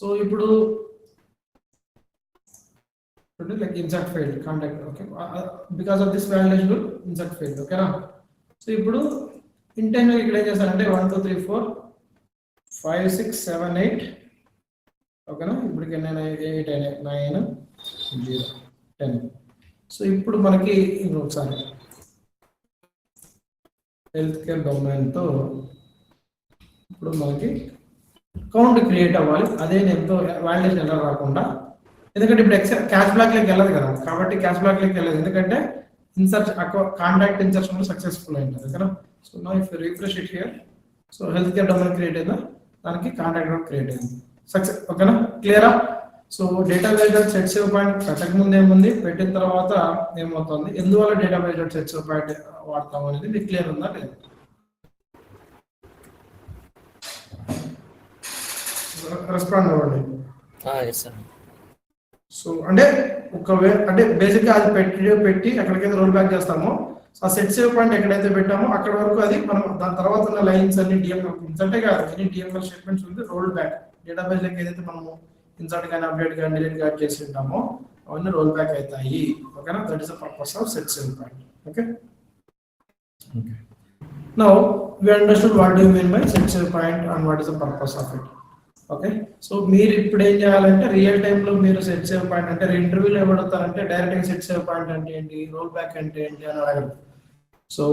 సో ఇప్పుడు like insert failed contact. Okay, because of this validation rule insert failed. Okay na? So ఇప్పుడు ఇంటెంట్ ఇక్కడ ఏం చేస్తారంటే 1 2 3 4 5 6 7 8 ఓకేనా? ఇప్పటికి 8 అయినాయి, 9 0 10. సో ఇప్పుడు మనకి ఇంకొకసారి హెల్త్ కేర్ డొమైన్ తో ఇప్పుడు మనకి అకౌంట్ క్రియేట్ అవ్వాలి. అదే నేమ్తో వాలిడేషన్ ఎలా రాకుండా, ఎందుకంటే ఇప్పుడు క్యాష్ బ్లాక్ లోకి వెళ్ళదు కదా, కాబట్టి క్యాష్ బ్లాక్ లోకి వెళ్ళదు. ఎందుకంటే ఇన్సర్ట్ కాంటాక్ట్ ఇన్సర్షన్ సక్సెస్ఫుల్ అయింది కదా. So now if you refresh it here, so health care domain create అయిందా, దానికి కాంటాక్ట్ కూడా క్రియేట్ అయింది సక్సెస్. ఓకేనా? క్లియరా? So database dot set save point పెట్టక ముందు ఏముంది, పెట్టిన తర్వాత ఏమవుతుంది, ఎందువల్ల database dot set save point వాడతాం అనేది మీకు క్లియర్ ఉందా లేదా? రెస్పాండ్ అవ్వండి. సో అంటే అంటే బేసిక్ గా అది పెట్టి ఎక్కడికైతే రోల్ బ్యాక్ చేస్తామో, ఆ సెట్ సేవ్ పాయింట్ ఎక్కడైతే పెట్టామో అక్కడ వరకు అది మనం దాని తర్వాత ఉన్న లైన్స్ అన్ని డిఎంఎల్ ఇన్సర్టే కాదు, ఎనీ డిఎంఎల్ స్టేట్మెంట్స్ ఉంది రోల్ బ్యాక్ డేటాబేస్ లోకి ఏదైతే మనము ఇన్సర్ట్ కానీ అప్డేట్ కానీ డిలీట్ కానీ చేసి ఉంటామో అవన్నీ రోల్ బ్యాక్ అవుతాయి. ఓకేనా? That is the purpose of set save point. Okay, now we understood what do you mean by set save point and what is the purpose of it. Okay, so మీరు ఇప్పుడు ఏం చేయాలంటే real time లో మీరు set save point అంటే ఇంటర్వ్యూలో ఏమడుగుతారంటే direct గా సెట్ సేవ్ పాయింట్ అంటే ఏంటి, రోల్ బ్యాక్ అంటే ఏంటి అని అడగరు. So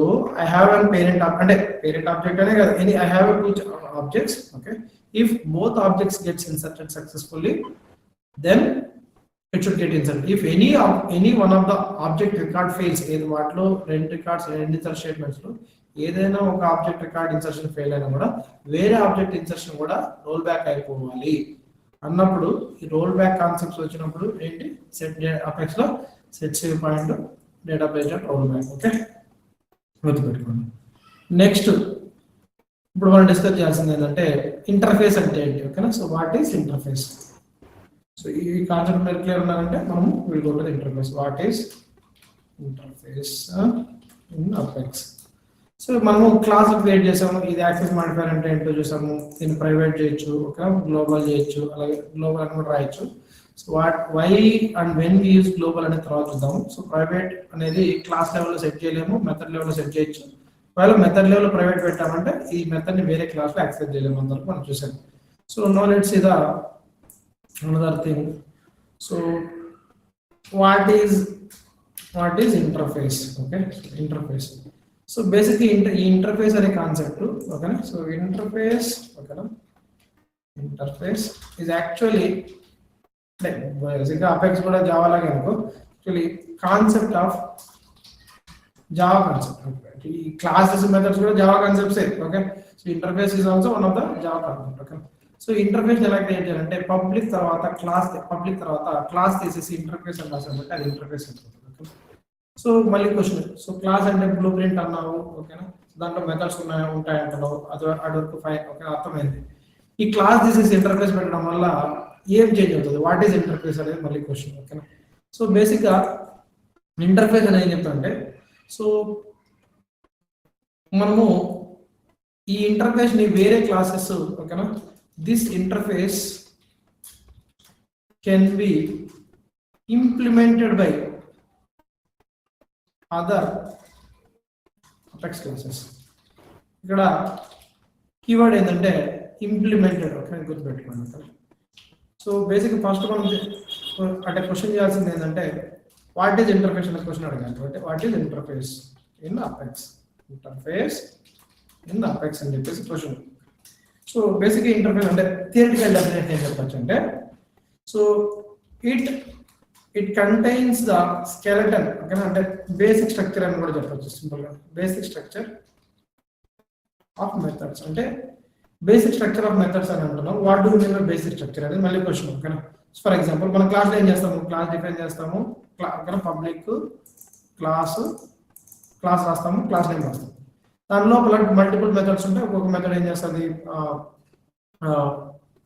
I have an parent అంటే పేరెంట్ ఆబ్జెక్ట్ అనే కదా, any I have two objects. Okay, if both objects gets inserted successfully then it should get inserted. If any one of the object record fails, ఏది వాటిలో రెండు records రెండు ఇతర statements లో ఏదైనా ఒక ఆబ్జెక్ట్ రికార్డ్ ఇన్సర్షన్ ఫెయిల్ అయినా కూడా వేరే ఆబ్జెక్ట్ ఇన్సర్షన్ కూడా రోల్ బ్యాక్ అయిపోవాలి అన్నప్పుడు ఈ రోల్ బ్యాక్ కాన్సెప్ట్స్ వచ్చినప్పుడు ఏంటి, సెట్ అపెక్స్ లో set save point database dot roll back. Okay, గుర్తుపెట్టుకోండి. నెక్స్ట్ ఇప్పుడు మనం డిస్కస్ చేయాల్సింది ఏంటంటే ఇంటర్ఫేస్ అంటే ఏంటి. ఓకేనా? So what is interface? So ఈ కాన్సెప్ట్ మీరు క్లియర్ ఉన్నారంటే మనము will go to the interface. What is interface in apex? So మనము క్లాస్ క్రియేట్ చేసాము, ఇది యాక్సెస్ మాడిఫైయర్ అంటే ఏంటో చూసాము, దీన్ని ప్రైవేట్ చేయొచ్చు, ఒక గ్లోబల్ చేయొచ్చు, అలాగే గ్లోబల్ అని కూడా రాయొచ్చు. So why and when we use global అనే తర్వాత చూద్దాము. సో ప్రైవేట్ అనేది క్లాస్ లెవెల్లో సెట్ చేయలేము, మెథడ్ లెవెల్లో సెట్ చేయొచ్చు. ఒకవేళ మెథడ్ లెవెల్లో ప్రైవేట్ పెట్టామంటే ఈ మెథడ్ ని వేరే క్లాస్ లో యాక్సెస్ చేయలేము, అందరికి మనం చూసాము. So now let's see the another thing. So what is interface? Okay, interface. So basically interface are a concept. Okay, so interface, okay, interface is actually like basically apex kuda java lage anko, actually concept of java concept. Okay, classes methods kuda java concepts. Okay, so interface is also one of the java concept. Okay, so interface ఎలా create చేయాలంటే public తర్వాత class తీసేసి interface అని రాసామంటే అది interface అవుతుంది. So మళ్ళీ question, so class అంటే blue print అన్నావు, ఓకేనా, దాంట్లో మెథడ్స్ ఉంటాయి అంటున్నావు, అది వరకు ఫైన్. ఓకే, అర్థమైంది. ఈ క్లాస్ తీసేసి ఇంటర్ఫేస్ పెట్టడం వల్ల ఏం చేంజ్ అవుతుంది, వాట్ ఈస్ ఇంటర్ఫేస్ అనేది మళ్ళీ క్వశ్చన్. ఓకేనా, సో బేసిక్ గా ఇంటర్ఫేస్ అనేది ఏం చెప్తామంటే, సో మనము ఈ ఇంటర్ఫేస్ ని వేరే క్లాసెస్, ఓకేనా, this interface can be implemented by other apex classes. ఇక్కడ కీవర్డ్ ఏంటంటే ఇంప్లిమెంటెడ్. ఓకే, గుర్తుపెట్టుకోండి. సో బేసిక్ ఫస్ట్ మనం అంటే క్వశ్చన్ చేయాల్సింది ఏంటంటే వాట్ ఈజ్ ఇంటర్ఫేస్ అనే క్వశ్చన్ అడగాలి. అంటే what is interface in apex, interface in apex అని చెప్పేసి క్వశ్చన్. సో బేసిక్గా ఇంటర్ఫేస్ అంటే థియరిటికల్ డెఫినేషన్ ఏం చెప్పచ్చు అంటే, so it contains the skeleton ఓకేనా, అంటే బేసిక్ స్ట్రక్చర్ అని కూడా చెప్పొచ్చు సింపుల్ గా. బేసిక్ స్ట్రక్చర్ ఆఫ్ మెథడ్స్ అంటే బేసిక్ స్ట్రక్చర్ ఆఫ్ మెథడ్స్ అని అంటున్నాం. What do mean by basic structure అనేది మళ్ళీ క్వశ్చన్ ఓకేనా. ఫర్ ఎగ్జాంపుల్ మనం క్లాస్లో ఏం చేస్తాము, క్లాస్ డిఫైన్ చేస్తాము, ఓకేనా, పబ్లిక్ క్లాస్ రాస్తాము, క్లాస్ నేమ్ రాస్తాము. దాని లోపల మల్టిపుల్ మెథడ్స్ ఉంటాయి. ఒక్కొక్క మెథడ్ ఏం చేస్తుంది,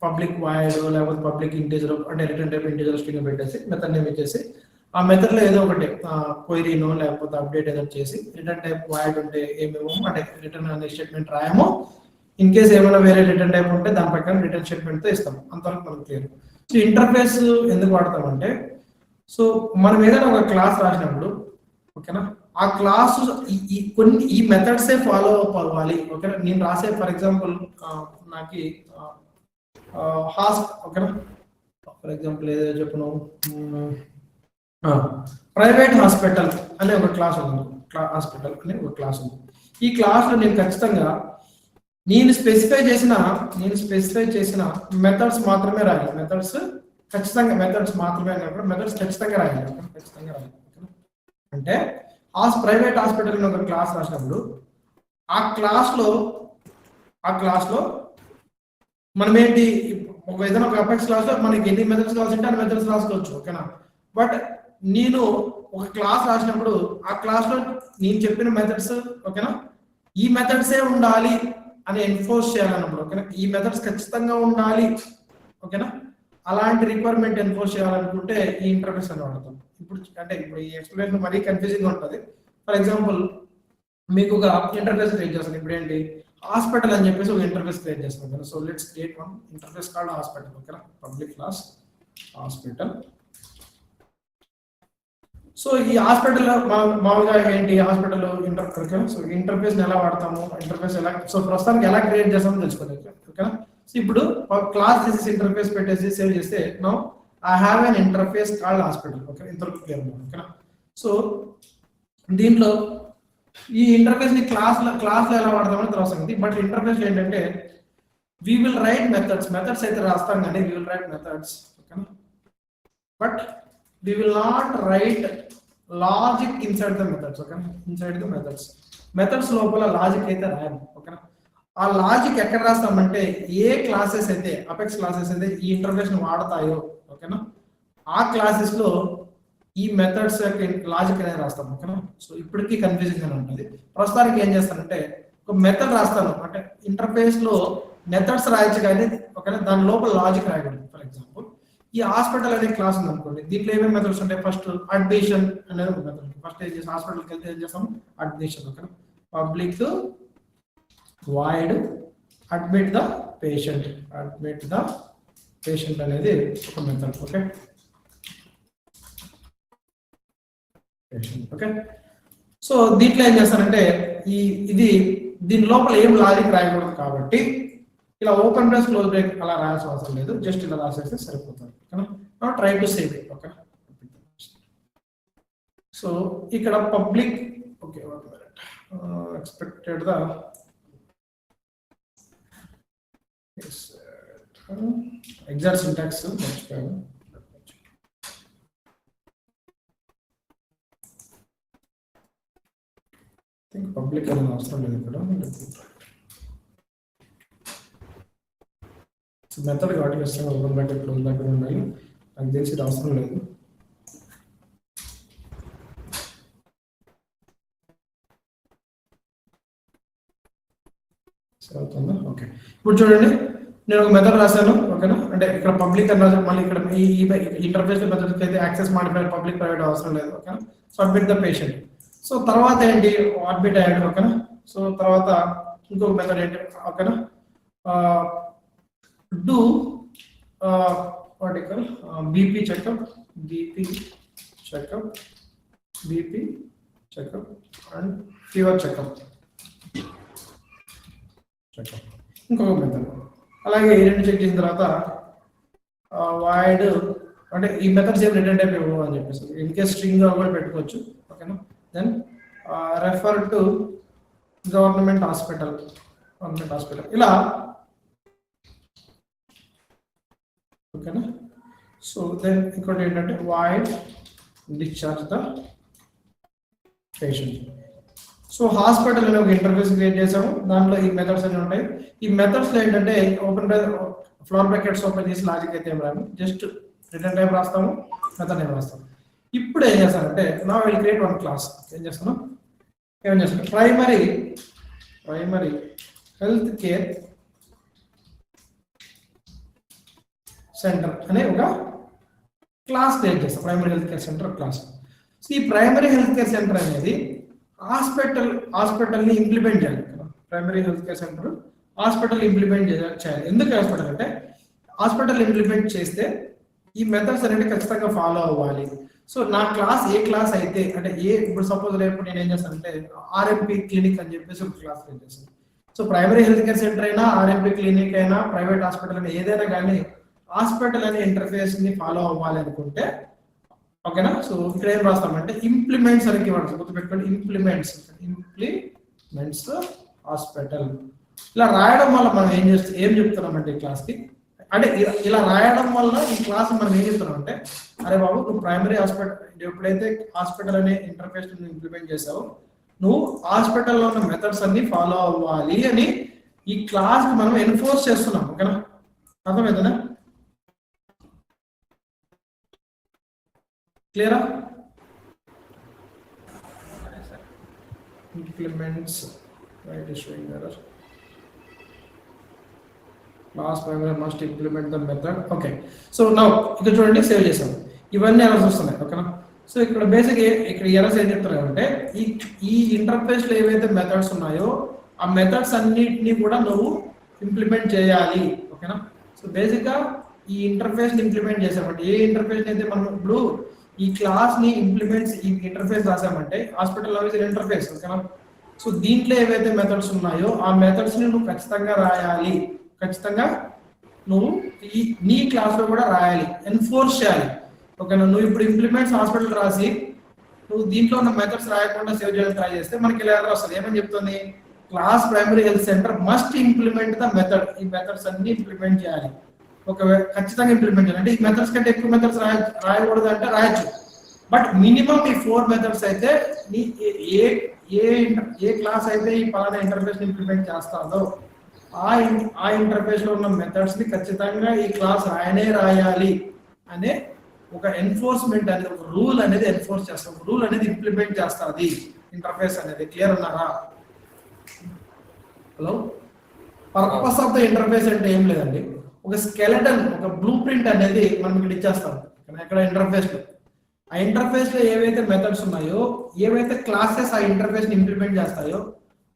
పబ్లిక్ వాయిడ్ లేకపోతే పబ్లిక్ ఇంటీజర్ అంటే రిటర్న్ టైప్ ఇంటీజర్ స్ట్రింగ్ పెట్టేసి మెథడ్ నేమ్ ఇచ్చేసి ఆ మెథడ్ లో ఏదో ఒకటి క్వైరీనో లేకపోతే అప్డేట్ ఏదో చేసి రిటర్న్ టైప్ వాయిడ్ ఉంటే ఏమేమో అంటే రిటర్న్ అనే స్టేట్మెంట్ రాయము. ఇన్ కేసు ఏమైనా వేరే రిటర్న్ టైప్ ఉంటే దాని ప్రకారం రిటర్న్ స్టేట్మెంట్ తో ఇస్తాము. అంతవరకు మనకు క్లియర్. సో ఇంటర్ఫేస్ ఎందుకు వాడతామంటే, సో మనం ఏదైనా ఒక క్లాస్ రాసినప్పుడు ఓకేనా, ఆ క్లాస్ కొన్ని ఈ మెథడ్సే ఫాలో అప్ అవ్వాలి ఓకేనా. నేను రాసే ఫర్ ఎగ్జాంపుల్ నాకు ఓకేనా, ఫర్ ఎగ్జాంపుల్ ఏదో చెప్పను, ప్రైవేట్ హాస్పిటల్ అనే ఒక క్లాస్ ఉంది, హాస్పిటల్ అనే ఒక క్లాస్ ఉంది. ఈ క్లాస్ లో నేను ఖచ్చితంగా నేను స్పెసిఫై చేసిన మెథడ్స్ మాత్రమే రాయాలి. మెథడ్స్ ఖచ్చితంగా మెథడ్స్ మాత్రమే మెథడ్స్ ఖచ్చితంగా రాయాలి. అంటే ప్రైవేట్ హాస్పిటల్ అని ఒక క్లాస్ రాసినప్పుడు ఆ క్లాస్ లో మనం ఏంటి, ఏదైనా ఒక అపెక్స్ క్లాస్ లో మనకి ఎన్ని మెథడ్స్ కావాల్సింటే అన్ని మెథడ్స్ రాసుకోవచ్చు ఓకేనా. బట్ నేను ఒక క్లాస్ రాసినప్పుడు ఆ క్లాస్ లో నేను చెప్పిన మెథడ్స్ ఓకేనా, ఈ మెథడ్సే ఉండాలి అని ఎన్ఫోర్స్ చేయాలన్నప్పుడు ఓకేనా, ఈ మెథడ్స్ ఖచ్చితంగా ఉండాలి ఓకేనా, అలాంటి రిక్వైర్మెంట్ ఎన్ఫోర్స్ చేయాలనుకుంటే ఈ ఇంటర్ఫేస్ అని వాడతాం. ఇప్పుడు ఈ ఎక్స్ప్లెనేషన్ మరీ కన్ఫ్యూజింగ్ ఉంటుంది. ఫర్ ఎగ్జాంపుల్ మీకు ఒక ఇంటర్ఫేస్ క్రియేట్ చేస్తాను. ఇప్పుడు ఏంటి, హాస్పిటల్ అని చెప్పేసి ఒక ఇంటర్ఫేస్ క్రియేట్ చేస్తాం కదా. So let's create one interface called hospital ఓకేనా, పబ్లిక్ క్లాస్ హాస్పిటల్. సో ఈ హాస్పిటల్ మామూలుగా ఏంటి, హాస్పిటల్ ఇంటర్ఫేస్ ఎలా వాడతాము, ఇంటర్ఫేస్ ఎలా, సో ప్రస్తుతానికి ఎలా క్రియేట్ చేస్తామో తెలుసుకోలేదు ఓకేనా. సో ఇప్పుడు క్లాస్ దిస్ ఇంటర్ఫేస్ పెట్టేసి సేవ్ చేస్తే now I have an interface called hospital okay. ఇంతవరకు క్లియర్ ఓకేనా. సో దీంట్లో ఈ ఇంటర్ఫేస్ ని క్లాస్ లో ఎలా వాడతామని తర్వాత, బట్ ఇంటర్ఫేస్ ఏంటంటే we will write methods అయితే రాస్తాం కానీ we will write methods ఓకేనా, but we will not write logic inside the methods ఓకేనా. inside the methods లోపల లాజిక్ అయితే రాయం ఓకేనా. ఆ లాజిక్ ఎక్కడ రాస్తామంటే ఏ క్లాసెస్ అయితే అపెక్స్ క్లాసెస్ అయితే ఈ ఇంటర్ఫేస్ ని వాడతాయో ఓకేనా, ఆ క్లాసెస్ లో ఈ మెథడ్స్ యొక్క లాజిక్ అనేది రాస్తాం ఓకేనా. సో ఇప్పటికీ కన్ఫ్యూజింగ్ అని ఉంటుంది. ప్రస్తుతానికి ఏం చేస్తానంటే ఒక మెథడ్ రాస్తాను, అంటే ఇంటర్ఫేస్ లో మెథడ్స్ రాయొచ్చు కానీ ఓకేనా, దాని లోపల లాజిక్ రాయకూడదు. ఫర్ ఎగ్జాంపుల్ ఈ హాస్పిటల్ అనే క్లాస్ ఉంది అనుకోండి, దీంట్లో ఏమేమి మెథడ్స్ ఉంటాయి, ఫస్ట్ అడ్మిషన్ అనేది ఒక మెథడ్. ఫస్ట్ ఏం చేస్తాం, హాస్పిటల్కి వెళ్తే ఏం చేస్తాం, అడ్మిషన్ ఓకేనా, public void admit the patient అనేది ఒక మెథడ్ ఓకే. ఓకే, సో దీంట్లో ఏం చేస్తానంటే దీని లోపల ఏం లాజిక్ రాయకూడదు కాబట్టి ఇలా ఓపెన్ బ్రేస్ క్లోజ్ బ్రేక్ అలా రాయాల్సిన అవసరం లేదు, జస్ట్ ఇలా రాసేస్తే సరిపోతుంది ఓకేనా. Try to save it okay. So ఇక్కడ public okay expected the exact syntax మర్చిపోయాను. పబ్లిక్ అనేది అవసరం లేదు ఇక్కడ, మెథడ్ కాబట్టి ఖచ్చితంగా ఓపెన్ బ్రాకెట్ క్లోజ్ బ్రాకెట్ ఉండాలి. నాకు తెలిసి ఇది అవసరం లేదు. అవుతుందా ఓకే. ఇప్పుడు చూడండి నేను ఒక మెథడ్ రాశాను ఓకేనా, అంటే ఇక్కడ పబ్లిక్ అని రాశాను, మళ్ళీ ఇక్కడ ఈ ఇంటర్ఫేస్ మెథడ్స్ అయితే యాక్సెస్ మాడిఫైర్ పబ్లిక్ ప్రైవేట్ అవసరం లేదు ఓకేనా. So admit the patient. So తర్వాత ఏంటి, అడ్మిట్ అయ్యాడు ఓకేనా. సో తర్వాత ఇంకొక మెథడ్ ఏంటి ఓకేనా, డూ వాటికల్ BP checkup and fever checkup ఇంకొక మెథడ్. అలాగే ఈ రెండు చెక్ చేసిన తర్వాత వాయిడ్ అంటే ఈ మెథడ్స్ ఏం రిటర్న్ టైప్ ఇవ్వవు అని చెప్పేసి ఇన్ కేస్ స్ట్రింగ్ కూడా పెట్టుకోవచ్చు ఓకేనా. Then refer to government hospital ఇలా ఓకేనా. సో దెన్ ఇంకోటి ఏంటంటే void discharge the patient. So hospital అనే ఒక ఇంటర్ఫేస్ క్రియేట్ చేసాము, దాంట్లో ఈ మెథడ్స్ అన్ని ఉంటాయి. ఈ మెథడ్స్ లో ఏంటంటే ఫ్లోర్ బ్రాకెట్స్ ఓపెన్ చేసి లాజిక్ అయితే ఏం రాను, జస్ట్ రిటర్న్ టైప్ రాస్తాము, మెథడ్ నేమ్ రాస్తాము. ఇప్పుడు ఏం చేస్తానంటే నా విల్ క్రియేట్ వన్ క్లాస్. ఏం చేస్తాను, ప్రైమరీ హెల్త్ కేర్ సెంటర్ అనే ఒక క్లాస్ క్రియేట్ చేస్తాం. Primary health care centre class. So ఈ ప్రైమరీ హెల్త్ కేర్ సెంటర్ అనేది హాస్పిటల్ని ఇంప్లిమెంట్ చేయాలి. Primary health care centre hospital implement చేయాలి. ఎందుకు హాస్పిటల్ అంటే హాస్పిటల్ ఇంప్లిమెంట్ చేస్తే ఈ మెథడ్స్ అనేవి ఖచ్చితంగా ఫాలో అవ్వాలి. సో నా క్లాస్ ఏ క్లాస్ అయితే అంటే ఇప్పుడు సపోజ్ రేపు నేను ఏం చేస్తాను అంటే ఆర్ఎంపీ క్లినిక్ అని చెప్పేసి ఒక క్లాస్ క్రియేట్ చేస్తాను. So primary health care centre అయినా, ఆర్ఎంపీ క్లినిక్ అయినా, ప్రైవేట్ హాస్పిటల్ అయినా, ఏదైనా కానీ హాస్పిటల్ అనే ఇంటర్ఫేస్ ని ఫాలో అవ్వాలి అనుకుంటే ఓకేనా. సో ఇక్కడ ఏం రాస్తామంటే ఇంప్లిమెంట్స్ అని కీవర్డ్స్ గుర్తుపెట్టుకోండి. ఇంప్లిమెంట్స్ హాస్పిటల్ ఇలా రాయడం వల్ల మనం ఏం చెప్తున్నామంటే ఈ క్లాస్ కి అంటే ఇలా రాయడం వల్ల ఈ క్లాస్ మనం ఏం చెప్తున్నాం అంటే అరే బాబు నువ్వు ప్రైమరీ హాస్పిటల్ ఎప్పుడైతే హాస్పిటల్ అనే ఇంటర్ఫేస్ ఇంప్లిమెంట్ చేసావో నువ్వు హాస్పిటల్లో ఉన్న మెథడ్స్ అన్ని ఫాలో అవ్వాలి అని ఈ క్లాస్ కి మనం ఎన్ఫోర్స్ చేస్తున్నాం. ఓకేనా, అర్థమవుతుందా? క్లియరా? Implements right is showing error. Class primary must implement the method. Okay, so now ఇక్కడ చూడండి సేవ్ చేసాం. ఇవన్నీ ఎర్రర్స్ వస్తున్నాయి. ఓకేనా, సో ఇక్కడ బేసిక్ ఇక్కడ ఎర్రర్స్ ఏం చెప్తున్నారు అంటే ఈ ఇంటర్ఫేస్ లో ఏవైతే మెథడ్స్ ఉన్నాయో ఆ మెథడ్స్ అన్నిటిని కూడా నువ్వు ఇంప్లిమెంట్ చేయాలి. ఓకేనా, సో బేసిక్ గా ఈ ఇంటర్ఫేస్ ని ఇంప్లిమెంట్ చేసామంటే ఏ ఇంటర్ఫేస్ అయితే మనం ఇప్పుడు ఈ క్లాస్ ని ఇంప్లిమెంట్స్ ఈ ఇంటర్ఫేస్ రాసామంటే హాస్పిటల్ ఇంటర్ఫేస్. ఓకేనా, సో దీంట్లో ఏవైతే మెథడ్స్ ఉన్నాయో ఆ మెథడ్స్ ని నువ్వు ఖచ్చితంగా రాయాలి. ఖచ్చితంగా నువ్వు నీ క్లాస్ లో కూడా రాయాలి, ఎన్ఫోర్స్ చేయాలి. ఓకేనా, నువ్వు ఇప్పుడు ఇంప్లిమెంట్స్ హాస్పిటల్ రాసి నువ్వు దీంట్లో ఉన్న మెథడ్స్ రాయకుండా సేవ్ చేయడానికి ట్రై చేస్తే మనకి ఇలా వస్తుంది. ఏమని చెప్తుంది, class primary health centre must implement the method. ఈ మెథడ్స్ అన్ని ఇంప్లిమెంట్ చేయాలి. ఒకవేళ ఖచ్చితంగా ఇంప్లిమెంట్ చేయాలి అంటే ఈ మెథడ్స్ కంటే ఎక్కువ మెథడ్స్ రాయకూడదు అంటే రాయొచ్చు, బట్ మినిమం ఈ 4 మెథడ్స్ అయితే నీ ఏ క్లాస్ అయితే ఈ పలానా ఇంటర్ఫేస్ ఇంప్లిమెంట్ చేస్తాదో ఆ ఇంటర్ఫేస్ లో ఉన్న మెథడ్స్ ని ఖచ్చితంగా ఈ క్లాస్ రాయాలి అనే ఒక ఎన్ఫోర్స్మెంట్ అనేది, ఒక రూల్ అనేది ఎన్ఫోర్స్ చేస్తాం, రూల్ అనేది ఇంప్లిమెంట్ చేస్తుంది ఇంటర్ఫేస్ అనేది. క్లియర్ ఉన్నారా? Hello, purpose of the interface అంటే ఏం లేదండి, ఒక స్కెలెటన్, ఒక బ్లూ ప్రింట్ అనేది మనం ఇక్కడ ఇచ్చేస్తాం. ఇక్కడ ఇంటర్ఫేస్ లో ఆ ఇంటర్ఫేస్ లో ఏవైతే మెథడ్స్ ఉన్నాయో, ఏవైతే క్లాసెస్ ఆ ఇంటర్ఫేస్ ని ఇంప్లిమెంట్ చేస్తాయో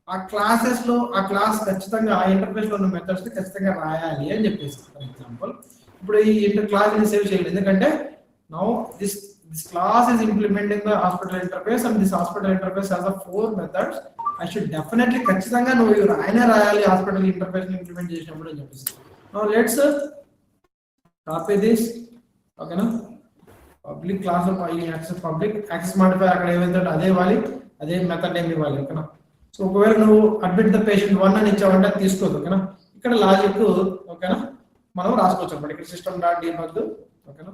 ఆ క్లాసెస్ లో ఆ క్లాస్ ఖచ్చితంగా ఆ ఇంటర్ఫేస్ లో ఉన్న మెథడ్స్ ని ఖచ్చితంగా రాయాలి అని చెప్పేసి. ఫర్ ఎగ్జాంపుల్ ఇప్పుడు ఈ క్లాస్ ని సేవ్ చేయాలి, ఎందుకంటే now this class is implementing the hospital interface and this hospital interface has a 4 methods. I should definitely ఖచ్చితంగా నువ్వు రాయాలి హాస్పిటల్ ఇంటర్ఫేస్ ని ఇంప్లిమెంట్ చేసినప్పుడు అని చెప్పేసి. Now let's copy this. ఓకేనా, పబ్లిక్ క్లాస్ యాక్సెస్ మాడిఫై అక్కడ ఏమైతే అదే ఇవ్వాలి, అదే మెథడ్ నేమ్ ఇవ్వాలి. ఓకేనా, సో ఒకవేళ నువ్వు అడ్మిట్ ద పేషెంట్ 1 అని ఇచ్చావంటే తీసుకోదు. ఓకేనా, ఇక్కడ లాజిక్ ఓకేనా మనం రాసుకోవచ్చు అనమాట. ఇక్కడ సిస్టమ్ డాట్ డీబగ్. ఓకేనా,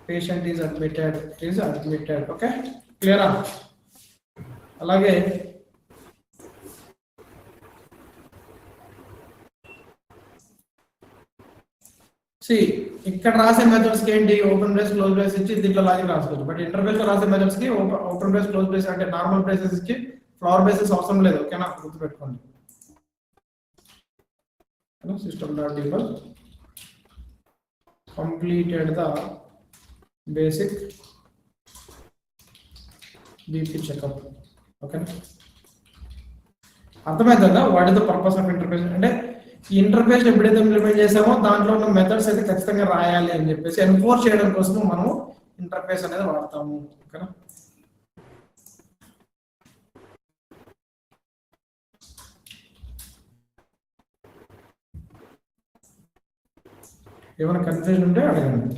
పేషెంట్ ఈజ్ అడ్మిటెడ్. ఓకే, క్లియరా? అలాగే ఇక్కడ రాసే మెథడ్స్ కి ఏంటి, ఓపెన్ బ్రేస్ క్లోజ్ బ్రేస్ ఇచ్చి దీంట్లో లాజిక్ రాసుకోవచ్చు. బట్ ఇంటర్ఫేస్ లో రాసే మెథడ్స్ కి ఓపెన్ బ్రేస్ క్లోజ్ బ్రేస్ అంటే నార్మల్ బ్రేసెస్ ఇచ్చి ఫ్లవర్ బేసెస్ అవసరం లేదు. ఓకేనా, గుర్తుపెట్టుకోండి. System dot debug completed the basic BP checkup. Okay, అర్థమైందా what is the purpose of interface అంటే ఈ ఇంటర్ఫేస్ ఎప్పుడైతే ఇంప్లిమెంట్ చేసామో దాంట్లో ఉన్న మెథడ్స్ అయితే ఖచ్చితంగా రాయాలి అని చెప్పేసి ఎన్ఫోర్స్ చేయడం కోసం మనము ఇంటర్ఫేస్ అనేది వాడతాము. ఓకేనా, ఏమైనా కన్ఫ్యూజన్ ఉంటే అడగండి.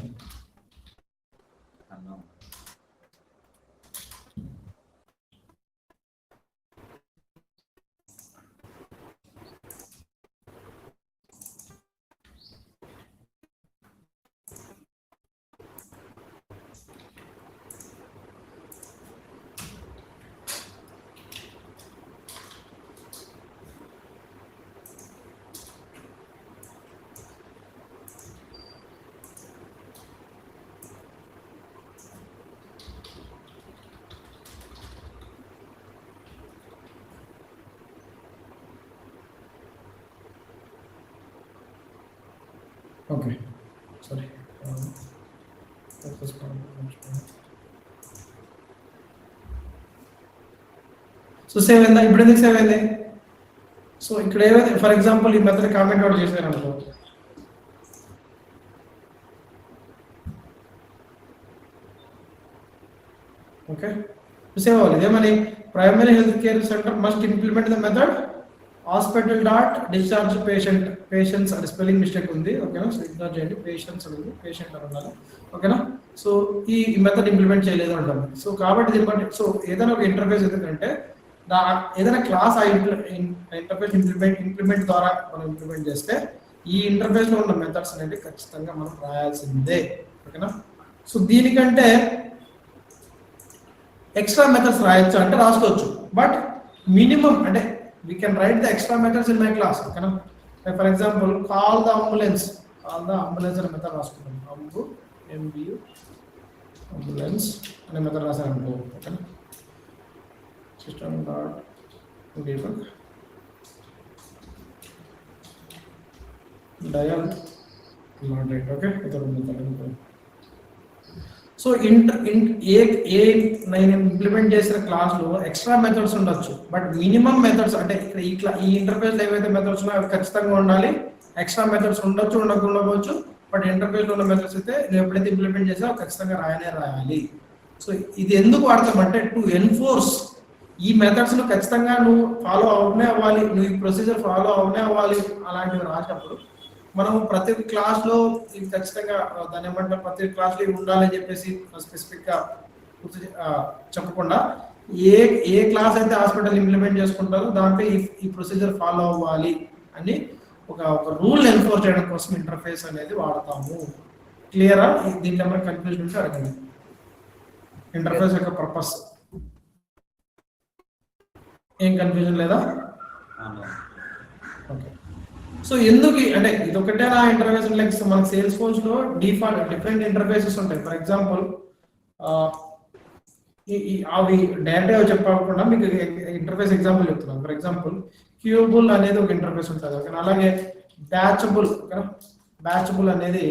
Okay sorry. సో సేవ్ అయిందా? ఇప్పుడు ఎందుకు సేవ్ అయింది? సో ఇక్కడ ఏమైంది, ఫర్ ఎగ్జాంపుల్ ఈ మెథడ్ కామెంట్ అవుట్ చేశారు అనుకో, ఓకే సేవ్ అవ్వాలి. ఇదేమని, primary health care centre must implement the method hospital dot discharge patients అంటే స్పెల్లింగ్ మిస్టేక్ ఉంది, ఓకేనా. సో ఇగ్నోర్ చేయండి, పేషెంట్స్ అనేది పేషెంట్ అని ఉండాలి, ఓకేనా. సో ఈ మెథడ్ ఇంప్లిమెంట్ చేయలేదు అంటాం. సో కాబట్టి దీన్ని బట్టి, సో ఏదైనా ఒక ఇంటర్ఫేస్ ఎందుకంటే ఏదైనా క్లాస్ ఆ ఇంటర్ఫేస్ ఇంప్లిమెంట్ ద్వారా మనం ఇంప్లిమెంట్ చేస్తే ఈ ఇంటర్ఫేస్ లో ఉన్న మెథడ్స్ అనేది ఖచ్చితంగా మనం రాయాల్సిందే, ఓకేనా. సో దీనికంటే ఎక్స్ట్రా మెథడ్స్ రాయొచ్చు అంటే రాసుకోవచ్చు, బట్ మినిమం అంటే we can write the extra methods in my class, okay na. Like for example, call the ambulance అనే మెథడ్ రాసుకుంటాం. MBU ambulance అనే మెథడ్ రాసాను అనుకో, ఓకేనా. System dot debug dial not right, okay. ఇతర మెథడ్. సో నేను implement చేసిన క్లాస్లో ఎక్స్ట్రా మెథడ్స్ ఉండొచ్చు, బట్ మినిమం మెథడ్స్ అంటే ఇక్కడ ఈ ఇంటర్ఫేస్లో ఏవైతే మెథడ్స్ ఉన్నాయో అవి ఖచ్చితంగా ఉండాలి. ఎక్స్ట్రా మెథడ్స్ ఉండొచ్చు, ఉండకపోవచ్చు, బట్ ఇంటర్ఫేస్లో ఉన్న మెథడ్స్ అయితే నువ్వు ఎప్పుడైతే ఇంప్లిమెంట్ చేసావో ఖచ్చితంగా రాయాలి. సో ఇది ఎందుకు వాడతామంటే టు ఎన్ఫోర్స్ ఈ మెథడ్స్ను ఖచ్చితంగా నువ్వు ఫాలో అవునే అవ్వాలి, నువ్వు ఈ ప్రొసీజర్ ఫాలో అవునే అవ్వాలి. అలాంటివి రాసినప్పుడు మనం ప్రతి క్లాస్లో ఇది ఖచ్చితంగా దాని ఏమంటారు, ప్రతి క్లాస్లో ఇవి ఉండాలని చెప్పేసి స్పెసిఫిక్గా చెప్పకుండా ఏ క్లాస్ అయితే హాస్పిటల్ ఇంప్లిమెంట్ చేసుకుంటారో దాంట్లో ఈ ప్రొసీజర్ ఫాలో అవ్వాలి అని ఒక రూల్ ఎన్ఫోర్స్ చేయడం కోసం ఇంటర్ఫేస్ అనేది వాడతాము. క్లియరా? దీంట్లో మనకి కన్ఫ్యూజన్ ఉంటే అడగండి. ఇంటర్ఫేస్ యొక్క పర్పస్ ఏం కన్ఫ్యూజన్ లేదా? ఓకే. సో ఎందుకు అంటే ఇది ఒకటే నా ఇంటర్ఫేస్ లైక్ మనకి సేల్స్ ఫోర్స్ లో డిఫాల్ట్ డిఫరెంట్ ఇంటర్ఫేసెస్ ఉంటాయి. ఫర్ ఎగ్జాంపుల్ అవి డైరెక్ట్గా చెప్పకుండా మీకు ఇంటర్ఫేస్ ఎగ్జాంపుల్ చెప్తున్నాను. ఫర్ ఎగ్జాంపుల్ క్యూబుల్ అనేది ఒక ఇంటర్ఫేస్ ఉంటుంది, ఓకే. అలాగే బ్యాచబుల్ అనేది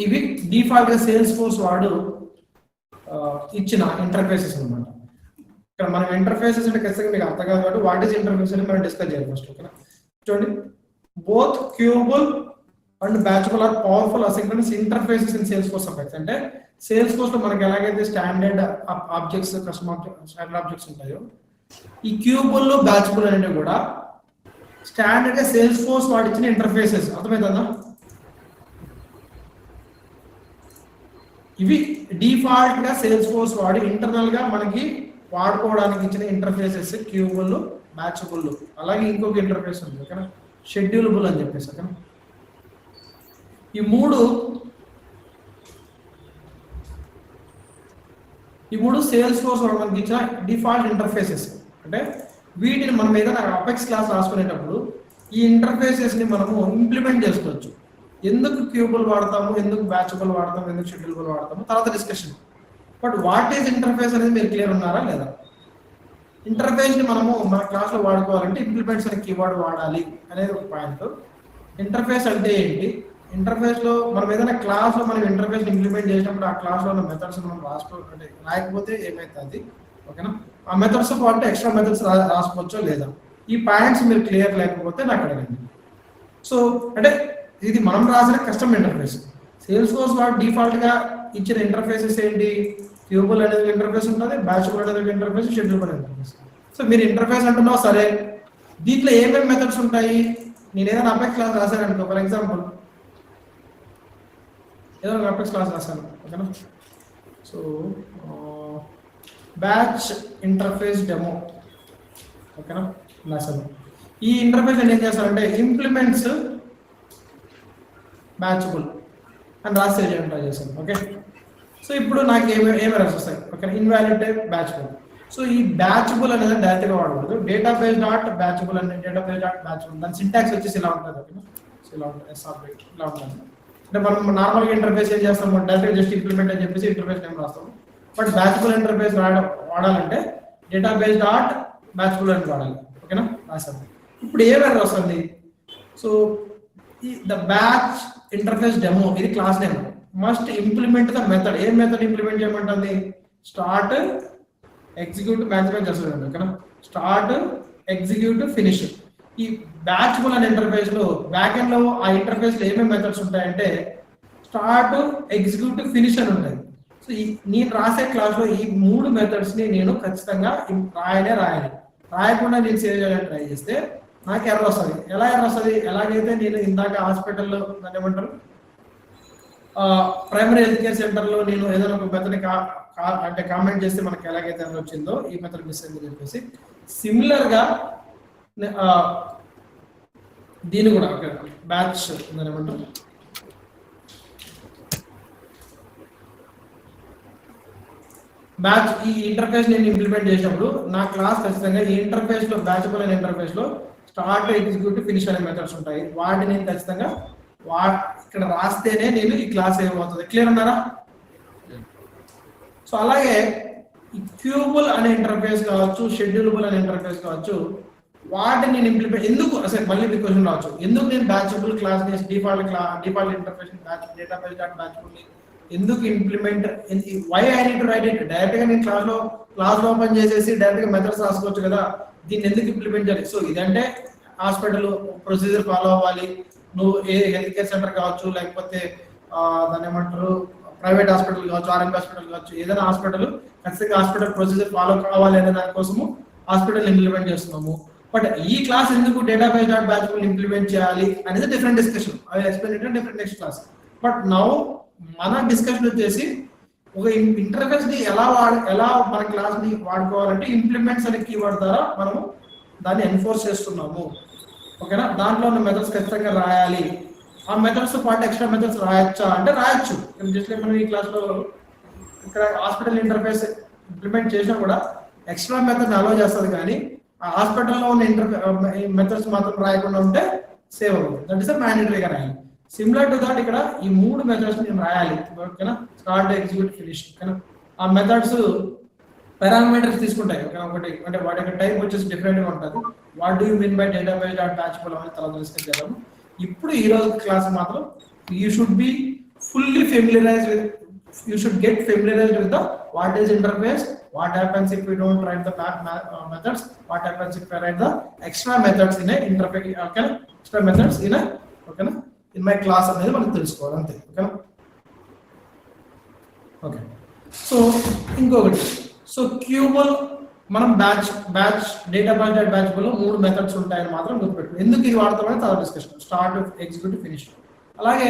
ఇవి డిఫాల్ట్ గా సేల్స్ ఫోర్స్ వాడు ఇచ్చిన ఇంటర్ఫేసెస్ అనమాట. ఇక్కడ మనం ఇంటర్ఫేసెస్ అంటే ఖచ్చితంగా మీకు అర్థం కాదు కాబట్టి వాట్ ఈస్ ఇంటర్ఫేస్ అని మనం డిస్కస్ చేయాలి ఫస్ట్, ఓకేనా. చూడండి, both queueable and batchable are powerful asynchronous interfaces in Salesforce affects. అంటే సేల్స్ ఫోర్స్ లో మనకి ఎలాగైతే స్టాండర్డ్ ఆబ్జెక్ట్స్ స్టాండర్డ్ ఆబ్జెక్ట్స్ ఉంటాయో, ఈ క్యూబుల్ బ్యాచబుల్ అనేవి కూడా స్టాండర్డ్ గా సేల్స్ ఫోర్స్ వాడిచ్చిన ఇంటర్ఫేసెస్. అర్థమవుతుందా? ఇవి డిఫాల్ట్ గా సేల్స్ ఫోర్స్ వాడి ఇంటర్నల్ గా మనకి వాడుకోవడానికి ఇచ్చిన ఇంటర్ఫేసెస్ క్యూబుల్, బ్యాచబుల్. అలాగే ఇంకొక ఇంటర్ఫేస్ ఉంది, ఓకేనా, షెడ్యూలబుల్ అని చెప్పేసి, ఓకేనా. ఈ మూడు సేల్స్ ఫోర్స్ మనకి ఇచ్చిన డిఫాల్ట్ ఇంటర్ఫేసెస్. అంటే వీటిని మనం ఏదైనా అపెక్స్ క్లాస్ రాసుకునేటప్పుడు ఈ ఇంటర్ఫేసెస్ ని మనము ఇంప్లిమెంట్ చేసుకోవచ్చు. ఎందుకు క్యూబుల్ వాడతాము, ఎందుకు బ్యాచబుల్ వాడతాము, ఎందుకు షెడ్యూలబుల్ వాడతాము తర్వాత discussion. But what is interface అనేది మీరు క్లియర్ ఉన్నారా లేదా? ఇంటర్ఫేస్ ని మనము మన క్లాస్ లో వాడుకోవాలంటే ఇంప్లిమెంట్స్ అనే కీవర్డ్ వాడాలి అనేది ఒక పాయింట్. ఇంటర్ఫేస్ అంటే ఏంటి? ఇంటర్ఫేస్ లో మనం ఏదైనా క్లాస్ లో మనం ఇంటర్ఫేస్ ఇంప్లిమెంట్ చేసినప్పుడు ఆ క్లాస్ లో ఉన్న మెథడ్స్ మనం అంటే రాయకపోతే ఏమైతుంది, ఓకేనా. ఆ మెథడ్స్ పాటు ఎక్స్ట్రా మెథడ్స్ రాసుకోవచ్చో లేదా, ఈ పాయింట్స్ మీరు క్లియర్ లేకపోతే నాకు అడగండి. సో అంటే ఇది మనం రాసిన కస్టమ్ ఇంటర్ఫేస్. సేల్స్ ఫోర్స్ వాడు డిఫాల్ట్ గా ఇచ్చిన ఇంటర్ఫేసెస్ ఏంటి? క్యూబుల్ అనేది ఇంటర్ఫేస్ ఉంటుంది, బ్యాచబుల్ అనేది ఇంటర్ఫేస్, షెడ్యూల్ ఇంటర్ఫేస్. సో మీరు ఇంటర్ఫేస్ అంటున్నావు సరే, దీంట్లో ఏమేమి మెథడ్స్ ఉంటాయి? నేను ఏదైనా అపెక్స్ క్లాస్ రాశాను అనుకో, ఫర్ ఎగ్జాంపుల్ ఏదైనా అపెక్స్ క్లాస్ రాశాను, ఓకేనా. సో బ్యాచ్ ఇంటర్ఫేస్ డెమో, ఓకేనా, రాశాను. ఈ ఇంటర్ఫేస్ నేను ఏం చేస్తానంటే ఇంప్లిమెంట్స్ బ్యాచబుల్ అని రాసి ట్రై చేశాను, ఓకే. సో ఇప్పుడు నాకు ఏమి ఎర్రర్స్ వస్తాయి, okay. Invalid type batchable. So ఈ బ్యాచబుల్ అనేది డైరెక్ట్గా వాడకూడదు. డేటాబేస్ డాట్ బ్యాచబుల్ అనే డేటాబేస్ డాట్ బ్యాచబుల్ దాని సింటాక్స్ వచ్చేసి ఇలా ఉంటుంది, ఓకేనా. సో ఇలా ఉంటుంది, ఇలా ఉంటుంది. అంటే మనం నార్మల్గా ఇంటర్ఫేస్ ఏం చేస్తాము, డైరెక్ట్గా జస్ట్ ఇంప్లిమెంట్ అని చెప్పేసి ఇంటర్ఫేస్ నేమ్ రాస్తాము. బట్ బ్యాచబుల్ ఇంటర్ఫేస్ వాడాలంటే డేటాబేస్ డాట్ బ్యాచబుల్ అని వాడాలి, ఓకేనా. రాసాము. ఇప్పుడు ఏ ఎర్రర్ వస్తుంది? So the batch interface demo ఇది class name must implement the method. ఏ మెథడ్ ఇంప్లిమెంట్ చేయమంటుంది? స్టార్ట్ ఎగ్జిక్యూట్ మ్యాక్సిమం చేస్తుంది ఓకేనా. Start execute finish. ఈ బ్యాచబుల్ అనే ఇంటర్ఫేస్ లో బ్యాక్ ఎండ్ లో ఆ ఇంటర్ఫేస్ లో ఏమేమి మెథడ్స్ ఉంటాయంటే స్టార్ట్ ఎగ్జిక్యూట్ ఫినిష్ అని ఉంటాయి. సో ఈ నేను రాసే క్లాస్ లో ఈ 3 మెథడ్స్ ని నేను ఖచ్చితంగా రాయాలి. రాయకుండా నేను సేవ్ చేయాలని ట్రై చేస్తే నాకు ఎర్ర వస్తుంది. ఎలా ఎర్ర వస్తుంది? ఎలాగైతే నేను ఇందాక హాస్పిటల్లో దాన్ని ఏమంటారు ప్రైమరీ హెల్త్ కేర్ సెంటర్ లో నేను ఏదైనా ఒక మెథడ్ అంటే కామెంట్ చేస్తే మనకి ఎలాగైతే ఎర్ర వచ్చిందో ఈ మెథడ్ మిస్ అయిందని చెప్పేసి సిమిలర్ గా దీని కూడా బ్యాచ్ దాన్ని ఏమంటారు బ్యాచ్ ఈ ఇంటర్ఫేస్ నేను ఇంప్లిమెంట్ చేసినప్పుడు నా క్లాస్ ఖచ్చితంగా ఈ ఇంటర్ఫేస్ లో బ్యాచబుల్ అనే ఇంటర్ఫేస్ లో స్టార్ట్ ఎగ్జిక్యూట్ ఫినిష్ అనే మెథడ్స్ ఉంటాయి. వాటిని నేను ఖచ్చితంగా ఇక్కడ రాస్తేనే నేను ఈ క్లాస్ ఏమవుతుంది. క్లియర్ అన్నారా? సో అలాగే ఈ క్యూబుల్ అనే ఇంటర్ఫేస్ కావచ్చు, షెడ్యూలబుల్ అనే ఇంటర్ఫేస్ కావచ్చు, వాటిని నేను ఇంప్లిమెంట్ ఎందుకు అసలు మళ్ళీ మీకు క్వశ్చన్ రావచ్చు, ఎందుకు నేను batchable class default interface database dot batchable ఎందుకు implement, why I need to write it? Direct గా నేను క్లాస్ ఓపెన్ చేసేసి డైరెక్ట్ గా మెథడ్స్ రాసుకోవచ్చు కదా, దీన్ని ఎందుకు ఇంప్లిమెంట్ చేయాలి? సో ఇదంటే హాస్పిటల్ ప్రొసీజర్ ఫాలో అవ్వాలి. నువ్వు ఏ హెల్త్ కేర్ సెంటర్ కావచ్చు, లేకపోతే దాన్ని ఏమంటారు ప్రైవేట్ హాస్పిటల్ కావచ్చు, ఆర్ఎంపీ హాస్పిటల్ కావచ్చు, ఏదైనా హాస్పిటల్ ఖచ్చితంగా హాస్పిటల్ ప్రొసీజర్ ఫాలో కావాలి అనే దానికోసము హాస్పిటల్ ఇంప్లిమెంట్ చేస్తున్నాము. బట్ ఈ క్లాస్ ఎందుకు డేటాబేస్ డాట్ బ్యాచబుల్ ఇంప్లిమెంట్ చేయాలి అనేది different discussion. I explain it different next class. But now మన డిస్కషన్ వచ్చేసి ఒక ఇంటర్ఫేస్ ని ఎలా మన క్లాస్ ని వాడుకోవాలంటే ఇంప్లిమెంట్స్ అనే కీవర్డ్ ద్వారా మనము దాన్ని ఎన్ఫోర్స్ చేస్తున్నాము ఓకేనా. దాంట్లో ఉన్న మెథడ్స్ ఖచ్చితంగా రాయాలి. ఆ మెథడ్స్ పాటు ఎక్స్ట్రా మెథడ్స్ రాయొచ్చా అంటే రాయొచ్చు. జస్ట్ లైక్ మనం ఈ క్లాస్ లో ఇక్కడ హాస్పిటల్ ఇంటర్ఫేస్ ఇంప్లిమెంట్ చేసినా కూడా ఎక్స్ట్రా మెథడ్ అలో చేస్తుంది, కానీ ఆ హాస్పిటల్లో ఉన్న మెథడ్స్ మాత్రం రాయకుండా ఉంటే సేవ్ అవుతుంది. దట్ ఇస్ మ్యాండేటరీగా రాయాలి. సిమిలర్ టు దాట్ ఇక్కడ ఈ 3 మెథడ్స్ నేను రాయాలి ఓకేనా. స్టార్ట్ ఎగ్జిక్యూట్ ఫినిష్ ఓకేనా. ఆ మెథడ్స్ పారామీటర్స్ తీసుకుంటాయి ఒకటి అంటే వాటి యొక్క టైప్ వచ్చేసి డిఫరెంట్ గా ఉంటుంది. What do you mean by database dot batchable అని తర్వాత డిస్కస్ చేద్దాము. ఇప్పుడు ఈ రోజు క్లాస్ మాత్రం you should be fully familiarise with you should get familiarized with the what is interface, what happens if we don't write the back methods, what happens if I write the extra methods in a interface, okay, extra methods in a okay na in my class అనేది మనం తెలుసుకోవాలి అంతే ఓకేనా. Okay so ఇంకొకటి so క్యూబుల్ మనం batch database dot బ్యాచబుల్ లో 3 methods ఉంటాయని మాత్రం గుర్తుపెట్టు. ఎందుకు ఇది వాడతామని తర్వాత డిస్కషన్. Start, execute, finish. అలాగే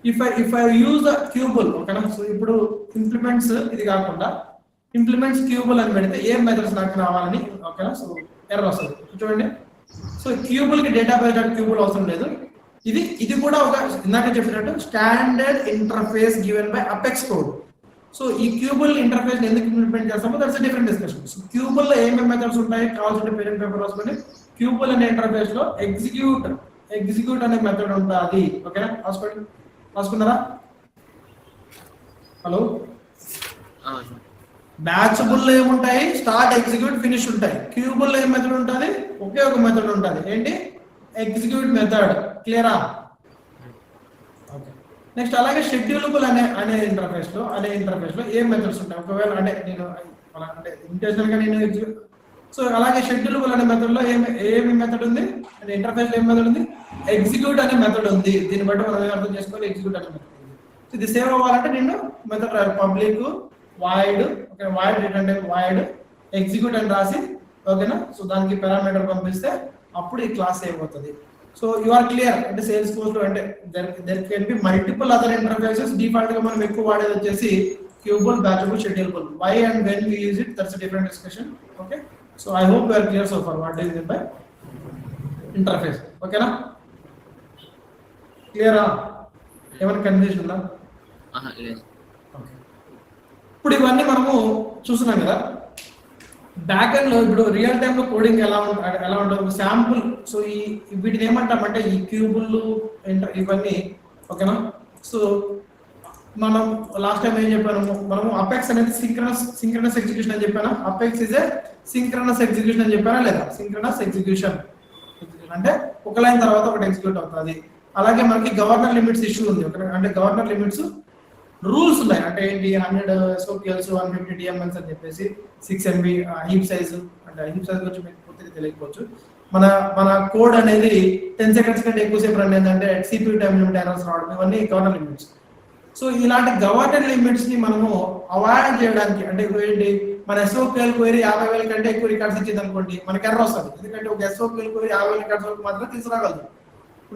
if I use the క్యూబుల్ ఓకేనా. సో ఇప్పుడు ఇంప్లిమెంట్స్ ఇది కాకుండా ఇంప్లిమెంట్స్ క్యూబుల్ అని పెడితే ఏం మెథడ్స్ నాకు రావాలని ఓకేనా. సో ఎర్రర్ వస్తుంది చూడండి. సో క్యూబుల్ కి డేటాబేస్ డాట్ క్యూబుల్ అవసరం లేదు. ఇది కూడా ఒక ఇందాక చెప్పినట్టు standard interface given by apex code. So ఈ క్యూబుల్ ఇంటర్ఫేస్ ఎందుకు ఇంప్లిమెంట్ చేస్తామో దట్స్ డిఫరెంట్ డిస్కషన్. సో క్యూబుల్ లో ఏమేమి మెథడ్స్ ఉంటాయి కావాల్సిన పేరెంట్ పేపర్ రాసుకొని క్యూబుల్ అనే ఇంటర్ఫేస్ లో ఎగ్జిక్యూట్ అనే మెథడ్ ఉంటుంది ఓకేనా. రాసుకున్నారా? హలో. బ్యాచబుల్ లో ఏముంటాయి? స్టార్ట్, ఎగ్జిక్యూట్, ఫినిష్ ఉంటాయి. క్యూబుల్ లో ఏం మెథడ్ ఉంటుంది? ఒకే ఒక మెథడ్ ఉంటుంది. ఏంటి? Execute method. క్లియరా? ఓకే. నెక్స్ట్ అలాగే షెడ్యూలబుల్ అనే ఇంటర్ఫేస్ లో ఏం మెథడ్స్ ఉంటాయి? ఒకవేళ అంటే నేను అంటే ఇంటెన్షనల్ గా నేను సో అలాగే షెడ్యూలబుల్ అనే మెథడ్ లో ఏమి మెథడ్ ఉంది అంటే ఇంటర్ఫేస్ లో ఏం మెథడ్ ఉంది? ఎగ్జిక్యూట్ అనే మెథడ్ ఉంది. దీన్ని బట్టి మనం అర్థం చేసుకోవాలి ఎగ్జిక్యూట్ అనే మెథడ్ ఉంది. సో ఇది సేవ్ అవ్వాలంటే నేను method public void okay void return type void execute అని రాసి ఓకేనా. సో దానికి పారామీటర్ పంపిస్తే అప్పుడు ఈ క్లాస్ సేవ్ అవుతుంది. సో యు ఆర్ క్లియర్ అంటే సేల్స్ ఫోర్స్ లో అంటే there can be multiple other interfaces. Default గా మనం ఎక్కువ వాడేది వచ్చేసి queueable, batchable, schedulable. Why and when we use it that's different discussion okay. So I hope you are clear so far what is mean by interface ఓకేనా. క్లియరా? ఏమైనా confusion ఉందా? ఇప్పుడు ఇవన్నీ మనము చూస్తున్నాం కదా. బ్యాక్ ఎండ్ లో ఇప్పుడు రియల్ టైమ్ లో కోడింగ్ ఎలా ఉంటుంది శాంపుల్. సో వీటిని ఏమంటామంటే ఈ క్యూబుల్ ఇవన్నీ ఓకేనా. సో మనం లాస్ట్ టైం ఏం చెప్పాము మనము అపెక్స్ అనేది సింక్రనస్ ఎగ్జిక్యూషన్ అని చెప్పాను. Apex is a synchronous execution అని చెప్పానా లేదా? సింక్రనస్ ఎగ్జిక్యూషన్ అంటే ఒక లైన్ తర్వాత ఒకటి ఎగ్జిక్యూట్ అవుతుంది. అలాగే మనకి గవర్నర్ లిమిట్స్ ఇష్యూ ఉంది. అంటే గవర్నర్ లిమిట్స్ రూల్స్ ఉన్నాయి. అంటే ఏంటి 100 SOQLs 150 DMLs అని చెప్పేసి 6 MB హీప్ సైజు. అంటే హీప్ సైజ్ గురించి మీకు పూర్తిగా తెలియకపోవచ్చు. మన కోడ్ అనేది 10 సెకండ్స్ కంటే ఎక్కువసేపు రన్ అయిందంటే CPU టైం లిమిట్ ఎర్రర్స్ రావడం, ఇవన్నీ గవర్నర్ లిమిట్స్. సో ఇలాంటి గవర్నర్ లిమిట్స్ ని మనము అవాయిడ్ చేయడానికి, అంటే ఏంటి, మన SOQL క్వెరీ 50,000 కంటే ఎక్కువ రికార్డ్స్ ఇచ్చింది అనుకోండి, మనకి ఎర్రర్ వస్తుంది. ఎందుకంటే ఒక SOQL క్వెరీ 50,000 రికార్డ్స్ వరకు మాత్రం తీసుకురాగలదు.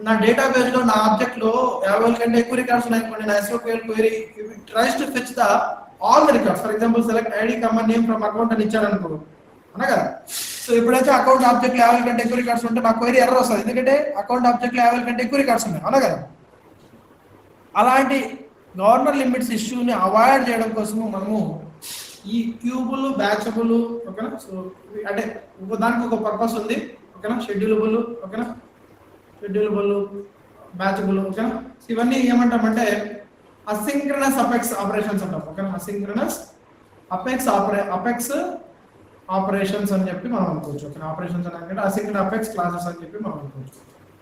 నా డేటాబేస్ లో నా ఆబ్జెక్ట్ లో 50,000 కంటే ఎక్కువ రికార్డ్స్ ఉన్నాయనుకోండి, నా SOQL query tries to fetch the all the records. For example select ID comma name from account అని ఇచ్చారనుకో, అన్నా కదా. సో ఎప్పుడైతే అకౌంట్ ఆబ్జెక్ట్ 50,000 కంటే ఎక్కువ రికార్డ్స్ ఉంటే నా క్వెరీ ఎర్రర్ వస్తుంది, ఎందుకంటే అకౌంట్ ఆబ్జెక్ట్ 50,000 కంటే ఎక్కువ రికార్డ్స్ ఉన్నాయి, అన్నా కదా. అలాంటి గవర్నర్ లిమిట్స్ ఇష్యూని అవాయిడ్ చేయడం కోసము మనము ఈ క్యూబుల్ బ్యాచబుల్, ఓకేనా. సో అంటే దానికి ఒక పర్పస్ ఉంది, ఓకేనా. షెడ్యూలబుల్, ఓకేనా, షెడ్యూలబుల్, బ్యాచబుల్, ఓకేనా. సో ఇవన్నీ ఏమంటామంటే అసింక్రనస్ అపెక్స్ ఆపరేషన్స్ అంటాం, ఓకేనా. అసింక్రనస్ అపెక్స్ ఆపరేషన్స్ అని చెప్పి మనం అనుకోవచ్చు, ఓకేనా. ఆపరేషన్స్ అని అంటే అసింక్రనస్ అపెక్స్ క్లాసెస్ అని చెప్పి మనం అనుకోవచ్చు,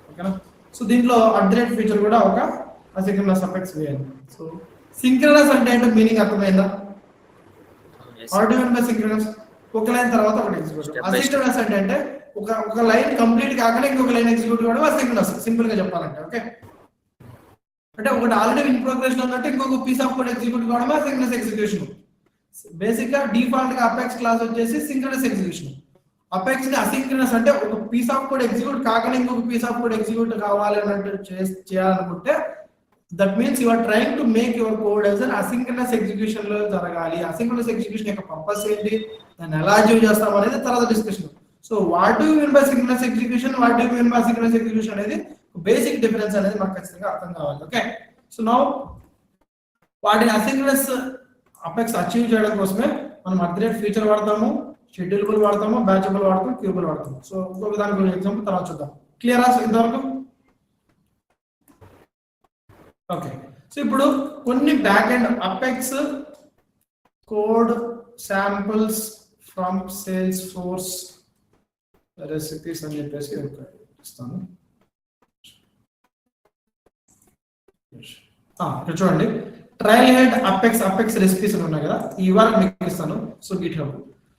ఓకేనా. సో దీంట్లో అప్డేట్ ఫీచర్ కూడా ఒక అసింక్రనస్ అపెక్స్ వే అని. సో సింక్రనస్ అంటే ఏంటో మీనింగ్ అర్థమైందా? ఆర్డినరీ సింక్రనస్ ఒక లైన్ తర్వాత ఒకటి ఎగ్జిక్యూట్. అసింక్రనస్ అంటే ఒక లైన్ కంప్లీట్ కాగానే ఇంకొక లైన్ ఎగ్జిక్యూట్ కావడం అసింక్రనస్, సింపుల్ గా చెప్పాలంటే, ఓకే. అంటే ఒకటి ఆల్రెడీ ఇన్ ప్రోగ్రెస్ లో ఉన్నట్టు ఇంకొక పీస్ ఆఫ్ కోడ్ ఎగ్జిక్యూట్ కావడం అసింక్రనస్ ఎగ్జిక్యూషన్. బేసిక్ గా డిఫాల్ట్ గా అపెక్స్ క్లాస్ వచ్చేసి సింక్రనస్ ఎగ్జిక్యూషన్. అపెక్స్ ని అసింక్రనస్ అంటే ఒక పీస్ ఆఫ్ కోడ్ ఎగ్జిక్యూట్ కాగానే ఇంకొక పీస్ ఆఫ్ కోడ్ ఎగ్జిక్యూట్ కావాలి అన్నట్టు చేయాలనుకుంటే, that means you are trying to make your code as an asynchronous execution లో జరగాలి. అసింక్రనస్ ఎగ్జిక్యూషన్ యొక్క పర్పస్ ఏంటి, దాన్ని ఎలా అచీవ్ చేస్తాం అనేది తర్వాత discussion. So what do you mean by synchronous execution, what do you mean by asynchronous execution అనేది బేసిక్ డిఫరెన్స్ అనేది మనకు ఖచ్చితంగా అర్థం కావాలి, ఓకే. సో నౌ వాటిని అసింక్రనస్ అపెక్స్ అచీవ్ చేయడం కోసమే మనం అప్డేట్ ఫీచర్ వాడతాము, షెడ్యూలబుల్ వాడతాము, బ్యాచబుల్ వాడతాము, క్యూబుల్ వాడతాము. సో ఇంకొక దాని గురించి ఎగ్జాంపుల్ తర్వాత చూద్దాం. క్లియరా ఇంతవరకు? ఓకే. సో ఇప్పుడు కొన్ని back end apex code samples from sales force recipes అని చెప్పేసి ఇస్తాను. ఇక్కడ చూడండి, ట్రయల్ హెడ్ అపెక్స్ రెసిపీస్ అని ఉన్నాయి కదా, ఈ వారం మీకు ఇస్తాను. So GitHub.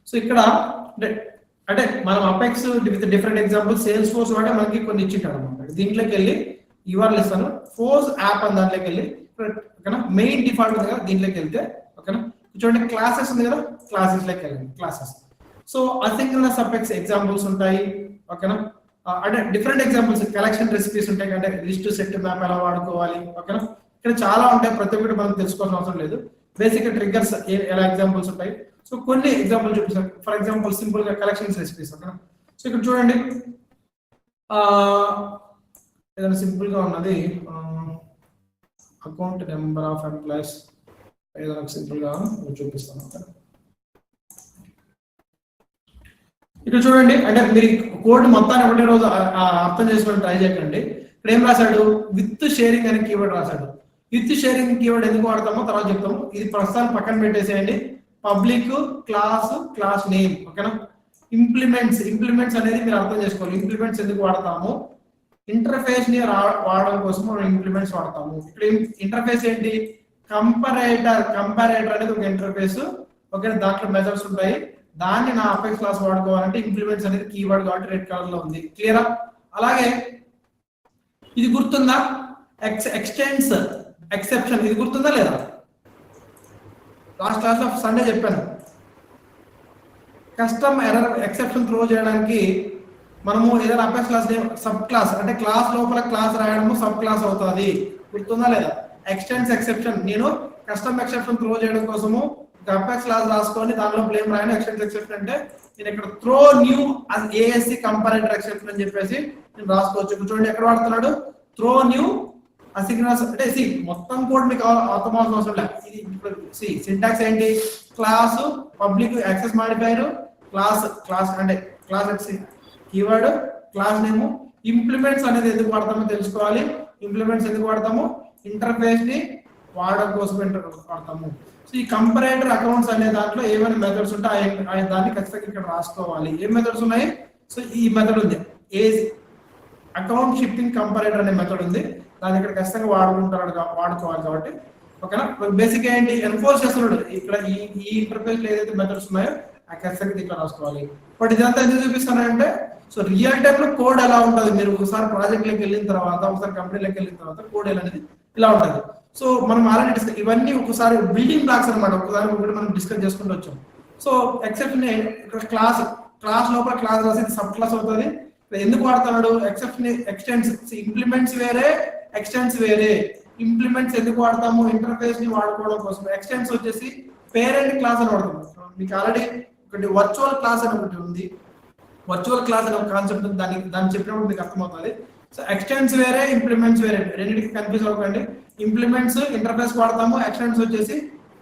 సో ఇక్కడ అంటే మనం apex with different example sales force అంటే మనకి కొన్ని ఇచ్చింటాడు అనమాట. దీంట్లోకి వెళ్ళి యూఆర్ఎల్ ఇస్తాను, ఫోర్స్ యాప్ అని దాంట్లోకి వెళ్ళి, ఓకేనా. మెయిన్ డిఫాల్ట్ ఉంది కదా, దీంట్లోకి వెళ్తే, ఓకేనా. చూడండి క్లాసెస్ ఉంది కదా, క్లాసెస్ లోకి వెళ్ళండి, classes. So asynchronous apex examples ఉంటాయి, ఓకేనా. అంటే డిఫరెంట్ ఎగ్జాంపుల్స్ కలెక్షన్ రెసిపీస్ ఉంటాయి, అంటే లిస్ట్ సెట్ మ్యాప్ ఎలా వాడుకోవాలి, ఓకేనా. ఇక్కడ చాలా ఉంటాయి, ప్రతి ఒక్కటి మనం తెలుసుకోవాల్సిన అవసరం లేదు. బేసిక్ ట్రిగ్గర్స్ ఎలా ఎగ్జాంపుల్స్ ఉంటాయి. సో కొన్ని ఎగ్జాంపుల్ చూపిస్తాను. ఫర్ ఎగ్జాంపుల్ సింపుల్ గా కలెక్షన్స్ రెసిపీస్, ఓకేనా. సో ఇక్కడ చూడండి, ఏదైనా సింపుల్ గా ఉన్నది, అకౌంట్ నెంబర్ ఆఫ్ ఎంప్లాయీస్, ఏదైనా సింపుల్ గా చూపిస్తాను. ఇక్కడ చూడండి, అంటే మీరు కోడ్ మొత్తాన్ని ఒకటే రోజు అర్థం చేసుకొని ట్రై చేయకండి. ఇక్కడ ఏం రాశాడు, విత్ షేరింగ్ అనే కీవర్డ్ రాశాడు. విత్ షేరింగ్ కీవర్డ్ ఎందుకు వాడతామో తర్వాత చెప్తాము. ఇది ప్రస్తుతాన్ని పక్కన పెట్టేసేయండి. పబ్లిక్ క్లాస్ నేమ్, ఓకేనా. ఇంప్లిమెంట్స్ అనేది మీరు అర్థం చేసుకోవాలి. ఇంప్లిమెంట్స్ ఎందుకు వాడతాము, ఇంటర్ఫేస్ ని వాడడం కోసం మనం ఇంప్లిమెంట్స్ వాడతాము. ఇక్కడ ఇంటర్ఫేస్ ఏంటి, కంపారేటర్ అనేది ఒక ఇంటర్ఫేస్, ఓకే. దాంట్లో మెథడ్స్ ఉంటాయి. దాన్ని నా అపెక్స్ క్లాస్ వాడుకోవాలంటే ఇంప్లిమెంట్స్ అనేది కీవర్డ్ కాబట్టి రెడ్ కలర్ లో ఉంది, క్లియరా. అలాగే ఇది గుర్తుందా, ఎక్స్టెండ్స్ ఎక్సెప్షన్, ఇది గుర్తుందా లేదా? లాస్ట్ క్లాస్ లో సండే చెప్పాను. కస్టమ్ ఎర్రర్ ఎక్సెప్షన్ త్రో చేయడానికి మనము ఏదైనా అపెక్స్ క్లాస్ సబ్ క్లాస్, అంటే క్లాస్ లోపల క్లాస్ రాయడము సబ్ క్లాస్ అవుతుంది, గుర్తుందా లేదా? ఎక్స్టెండ్స్ ఎక్సెప్షన్, నేను కస్టమ్ ఎక్సెప్షన్ త్రో చేయడం కోసము అపెక్స్ క్లాస్ రాసుకొని దానిలో బ్లేమ్ రాయను. ఎక్స్టెండ్స్ ఎక్సెప్షన్ అంటే నేను ఇక్కడ throw new ASC comparator exception అని చెప్పేసి నేను రాసుకోవచ్చు. ఇప్పుడు చూడండి ఎక్కడ వాడుతున్నాడు, త్రో న్యూ అసింక్రనస్. అంటే సి మొత్తం కోడ్ మీకు అర్థమవసరం అవసరం లేదు. ఇది ఇప్పుడు సి సింటాక్స్ ఏంటి, class public access modifier, class అంటే class keyword, class name. Implements అనేది ఎందుకు వాడతామో తెలుసుకోవాలి. ఇంప్లిమెంట్స్ ఎందుకు వాడతాము, ఇంటర్ఫేస్ ని వాడడం కోసం వాడతాము. సో ఈ కంపారేటర్ అకౌంట్స్ అనే దాంట్లో ఏమైనా మెథడ్స్ ఉంటాయి, దాన్ని ఖచ్చితంగా ఇక్కడ రాసుకోవాలి. ఏం మెథడ్స్ ఉన్నాయి, సో ఈ మెథడ్ ఉంది, ఏజ్ అకౌంట్ షిఫ్టింగ్ కంపారేటర్ అనే మెథడ్ ఉంది. దాని ఇక్కడ ఖచ్చితంగా వాడుకోవాలి కాబట్టి ఓకేనా. బేసిక్ ఏంటి ఎన్ఫోర్స్ చేస్తున్నాడు ఇక్కడ ఈ ఇంటర్ఫేస్ లో ఏదైతే మెథడ్స్ ఉన్నాయో ఆ ఖచ్చితంగా దీంట్లో రాసుకోవాలి. బట్ ఇదంతా ఎందుకు చూపిస్తానంటే సో రియల్ టైమ్ లో కోడ్ ఎలా ఉంటుంది, మీరు ఒకసారి ప్రాజెక్ట్ లోకి వెళ్ళిన తర్వాత ఒకసారి కంపెనీలోకి వెళ్ళిన తర్వాత కోడ్ అనేది ఇలా ఉంటుంది. సో మనం ఆల్రెడీ డిస్కస్ ఇవన్నీ ఒకసారి బిల్డింగ్ బ్లాక్స్ అనమాట, ఒకసారి ఒకటి మనం డిస్కస్ చేసుకుంటూ వచ్చాం. సో ఎక్సెప్షన్ ఇక్కడ క్లాస్ లోపల క్లాస్ రాసి సబ్ క్లాస్ అవుతుంది. ఎందుకు వాడుతున్నాడు ఎక్సెప్షన్ ఎక్స్టెన్స్, ఇంప్లిమెంట్స్ వేరే ఎక్స్టెన్స్ వేరే. ఇంప్లిమెంట్స్ ఎందుకు వాడతాము, ఇంటర్ఫేస్ ని వాడుకోవడం కోసం. ఎక్స్టెన్స్ వచ్చేసి పేరెంట్ క్లాస్ అని వాడుతాము. మీకు ఆల్రెడీ ఒకటి వర్చువల్ క్లాస్ అని ఒకటి ఉంది, వర్చువల్ క్లాస్ అనే ఒక కాన్సెప్ట్ ఉంది, దాన్ని చెప్పినప్పుడు మీకు అర్థమవుతుంది. సో ఎక్స్టెన్స్ వేరే ఇంప్లిమెంట్స్ వేరే, రెండింటికి కన్ఫ్యూజ్ అవ్వకండి. ఇంప్లిమెంట్స్ ఇంటర్ఫేస్ వాడతాము, ఎక్స్టెన్స్ వచ్చేసి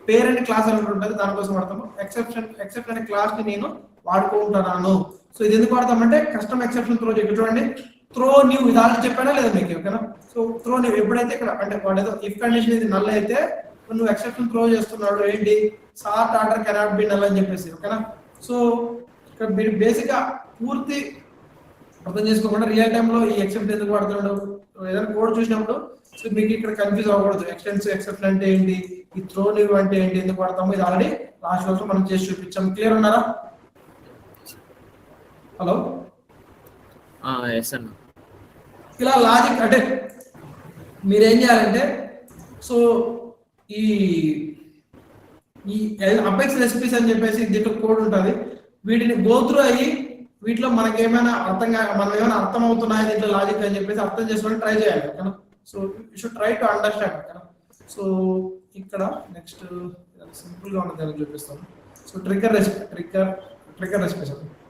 పేరెంట్ క్లాస్ అని ఉంటుంది, దానికోసం వాడతాము. ఎక్సెప్షన్ అనే క్లాస్ ని నేను వాడుకుంటున్నాను. సో ఇది ఎందుకు వాడతామంటే కస్టమ్ ఎక్సెప్షన్ త్రో చేసి చూడండి, త్రో న్యూ ఇది ఆల్రెడీ చెప్పానా లేదా మీకు ఓకేనా. సో త్రో న్యూ ఎప్పుడైతే ఇక్కడ అంటే వాడు ఏదో ఇఫ్ కండిషన్ ఇది నల్ అయితే నువ్వు ఎక్సెప్షన్ త్రో చేస్తున్నాడు ఏంటి sort order cannot be null అని చెప్పేసి ఓకేనా. సో ఇక్కడ మీరు బేసిక్ గా పూర్తి అర్థం చేసుకోకుండా రియల్ టైమ్ లో ఈ ఎక్సెప్షన్ ఎందుకు వాడుతున్నాడు ఏదైనా కోడ్ చూసినప్పుడు సో మీకు ఇక్కడ కన్ఫ్యూజ్ అవ్వకూడదు. ఎక్సెప్షన్ అంటే ఏంటి, ఈ త్రో న్యూ అంటే ఏంటి, ఎందుకు వాడతాము, ఇది ఆల్రెడీ లాస్ట్ రోజు మనం చేసి చూపించాం. క్లియర్ ఉన్నారా? హలో ఇలా లాజిక్ అంటే మీరేం చేయాలంటే సో ఈ అపెక్స్ రెసిపీస్ అని చెప్పేసి దీంట్లో కోడ్ ఉంటుంది, వీటిని గోత్రూ అయ్యి వీటిలో మనకి ఏమైనా మనం ఏమైనా అర్థం అవుతున్నాయి దీంట్లో లాజిక్ అని చెప్పేసి అర్థం చేసుకోవడానికి ట్రై చేయాలి ఓకేనా. So you should try to understand ఓకేనా. సో ఇక్కడ నెక్స్ట్ సింపుల్ గా ఉన్నది చూపిస్తాను. సో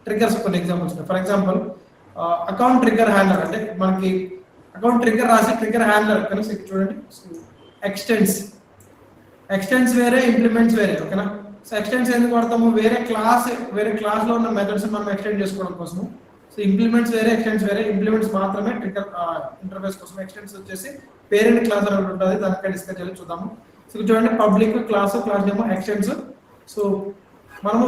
ట్రిగ్గర్స్ కొన్ని examples. For example account trigger handler అంటే మనకి అకౌంట్ ట్రిగ్గర్ రాసి ట్రిగ్గర్ హ్యాండలర్ ఓకేనా. సో చూడండి ఎక్స్టెన్స్ వేరే ఇంప్లిమెంట్స్ వేరే ఓకేనా. సో ఎక్స్టెన్స్ ఎందుకు వాడతాము, వేరే క్లాస్ లో ఉన్న మెథడ్స్ మనం ఎక్స్టెండ్ చేసుకోవడం కోసము. సో ఇంప్లిమెంట్స్ వేరే ఎక్స్టెన్స్ వేరే, ఇంప్లిమెంట్స్ మాత్రమే ట్రిగ్గర్ ఇంటర్ఫేస్ కోసం. ఎక్స్టెన్స్ వచ్చేసి పేరెంట్ క్లాస్ అని ఉంటుంది, దానికి డిస్కస్ చేయాలి చూద్దాము. సో చూడండి పబ్లిక్ క్లాస్ ఏమో ఎక్స్టెన్స్. సో మనము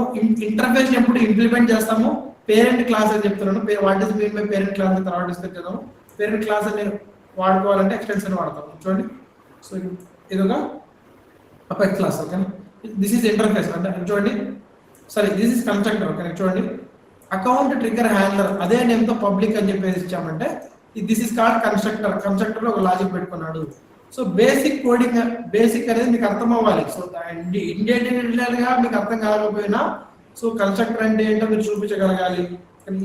ఇంటర్ఫేస్ ఎప్పుడు ఇంప్లిమెంట్ చేస్తాము పేరెంట్ క్లాస్ అని చెప్తున్నాను. What is mean by parent class అని తర్వాత డిస్కస్ చేద్దాము. పేరెంట్ క్లాస్ అని వాడుకోవాలంటే ఎక్స్టెన్స్ అని వాడతాము చూడండి. సో ఇదిగా అపెక్స్ క్లాస్ ఓకేనా. దిస్ ఈస్ ఇంటర్ఫేస్ అంటే చూడండి, sorry this is constructor okay. చూడండి అకౌంట్ ట్రిగ్గర్ హ్యాండ్లర్ అదే నేమ్ తో పబ్లిక్ అని చెప్పేసి ఇచ్చామంటే దిస్ ఇస్ కాల్డ్ కన్స్ట్రక్టర్ లో ఒక లాజిక్ పెట్టుకున్నాడు. సో బేసిక్ కోడింగ్ బేసిక్ అనేది మీకు అర్థం అవ్వాలి. సో ఇండివిజువల్ గా మీకు అర్థం కాకపోయినా సో కన్స్ట్రక్టర్ అంటే ఏంటో మీరు చూపించగలగాలి.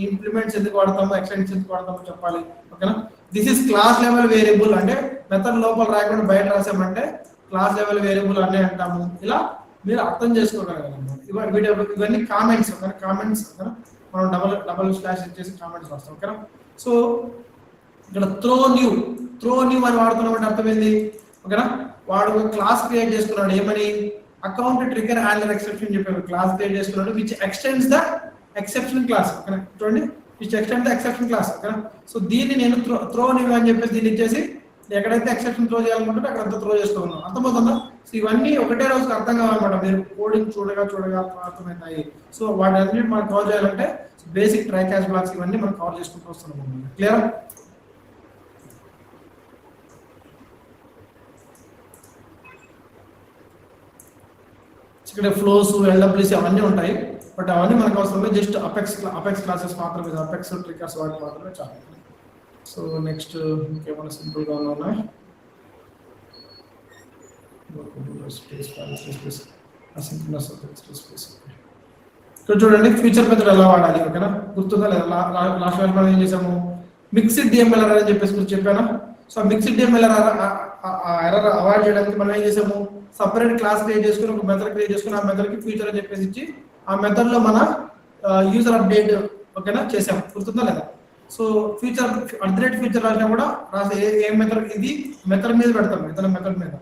ఇంప్లిమెంట్స్ ఎందుకు వాడతామో ఎక్స్టెన్స్ ఎందుకు వాడతామో చెప్పాలి ఓకేనా. This is class level variable అంటే మెథడ్ లోపల రాయకుండా బయట రాసామంటే క్లాస్ లెవెల్ వేరియబుల్ అనే అంటాము. ఇలా మీరు అర్థం చేసుకోగలగాలన్నమాట. ఇవన్నీ కామెంట్స్ ఓకేనా. కామెంట్స్ ఓకేనా, మనం డబల్ స్లాష్ ఇచ్చేసి కామెంట్స్ రాస్తాం ఓకేనా. సో ఇక్కడ త్రో న్యూ అని వాడుతున్నామంటే అర్థమైంది ఓకేనా. వాడు క్లాస్ క్రియేట్ చేసుకున్నాడు ఏమని, అకౌంట్ ట్రిగ్గర్ హ్యాండ్లర్ ఎక్సెప్షన్ చెప్పాడు, క్లాస్ క్రియేట్ చేసుకున్నాడు which extends the exception class ఓకేనా. చూడండి which extend the exception class ఓకేనా. సో దీన్ని నేను త్రో న్యూ అని చెప్పేసి దీన్ని ఇచ్చేసి ఎక్కడైతే ఎక్సెప్షన్ త్రో చేయాలనుకుంటే అక్కడంతా త్రో చేసుకున్నాం. అర్థమవుతుందా? సో ఇవన్నీ ఒకటే రోజుకి అర్థం కావాలన్నమాట. మీరు కోడింగ్ చూడగా అర్థమవుతాయి. సో వాటి అన్ని మనం కవర్ చేయాలంటే బేసిక్ ట్రై క్యాష్ బ్లాక్స్ ఇవన్నీ మనం కవర్ చేసుకుంటూ వస్తున్నాం. క్లియర్? ఇక్కడ ఫ్లోస్ ఎల్డబ్ల్యూసి అవన్నీ ఉంటాయి, బట్ అవన్నీ మనకు అవసరం లేదు. జస్ట్ అపెక్స్ క్లాసెస్ మాత్రమే, అపెక్స్ ట్రిగ్గర్స్ వాటి మాత్రమే చాలు. సో నెక్స్ట్ ఇంకేమైనా సింపుల్ గా ఉన్నాయి చూడండి. ఫ్యూచర్ మెథడ్ ఎలా వాడాలి ఓకేనా, గుర్తుందా లేదా? లాస్ట్ వీక్ మనం ఏం చేసాము, మిక్స్డ్ డిఎంఎల్ అని చెప్పేసి గురించి చెప్పానా. So mixed DML error avoid చేయడానికి మనం ఏం చేసాము, సపరేట్ క్లాస్ క్రియేట్ చేసుకుని ఒక మెథడ్ క్రియేట్ చేసుకుని ఆ మెథడ్ కి ఫ్యూచర్ అని చెప్పేసి ఇచ్చి ఆ మెథడ్ లో మన యూజర్ అప్డేట్ ఓకేనా చేసాము, గుర్తుందా లేదా? సో ఫ్యూచర్ ఫ్యూచర్ రాసినా కూడా రాసే ఏ మెథడ్, ఇది మెథడ్ మీద పెడతాం, ఇతర మెథడ్ మీద.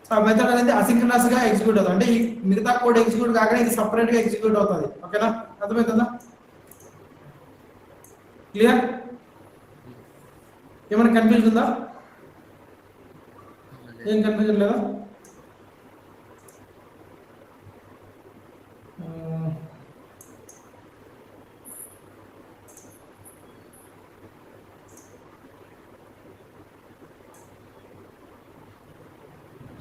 సో ఆ మెథడ్ అనేది అసింక్రనస్ గా ఎగ్జిక్యూట్ అవుతుంది, అంటే ఈ మిగతా కోడ్ ఎగ్జిక్యూట్ కాకుండా ఇది సపరేట్ గా ఎగ్జిక్యూట్ అవుతుంది ఓకేనా. అర్థమవుతుందా? క్లియర్? ఏమైనా కన్ఫ్యూజన్ ఉందా? ఏం కన్ఫ్యూజన్ లేదా?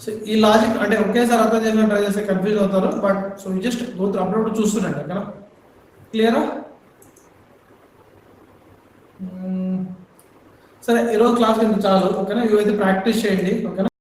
సో ఈ లాజిక్ అంటే ఒకేసారి అర్థం చేయడానికి ట్రై చేస్తే కన్ఫ్యూజ్ అవుతారు, but so just go through అప్పుడప్పుడు చూస్తుండండి, ఓకేనా? క్లియరా? సరే ఈరోజు క్లాస్ ఇంత చాలు, ఓకేనా? ఇవైతే ప్రాక్టీస్ చేయండి, ఓకేనా?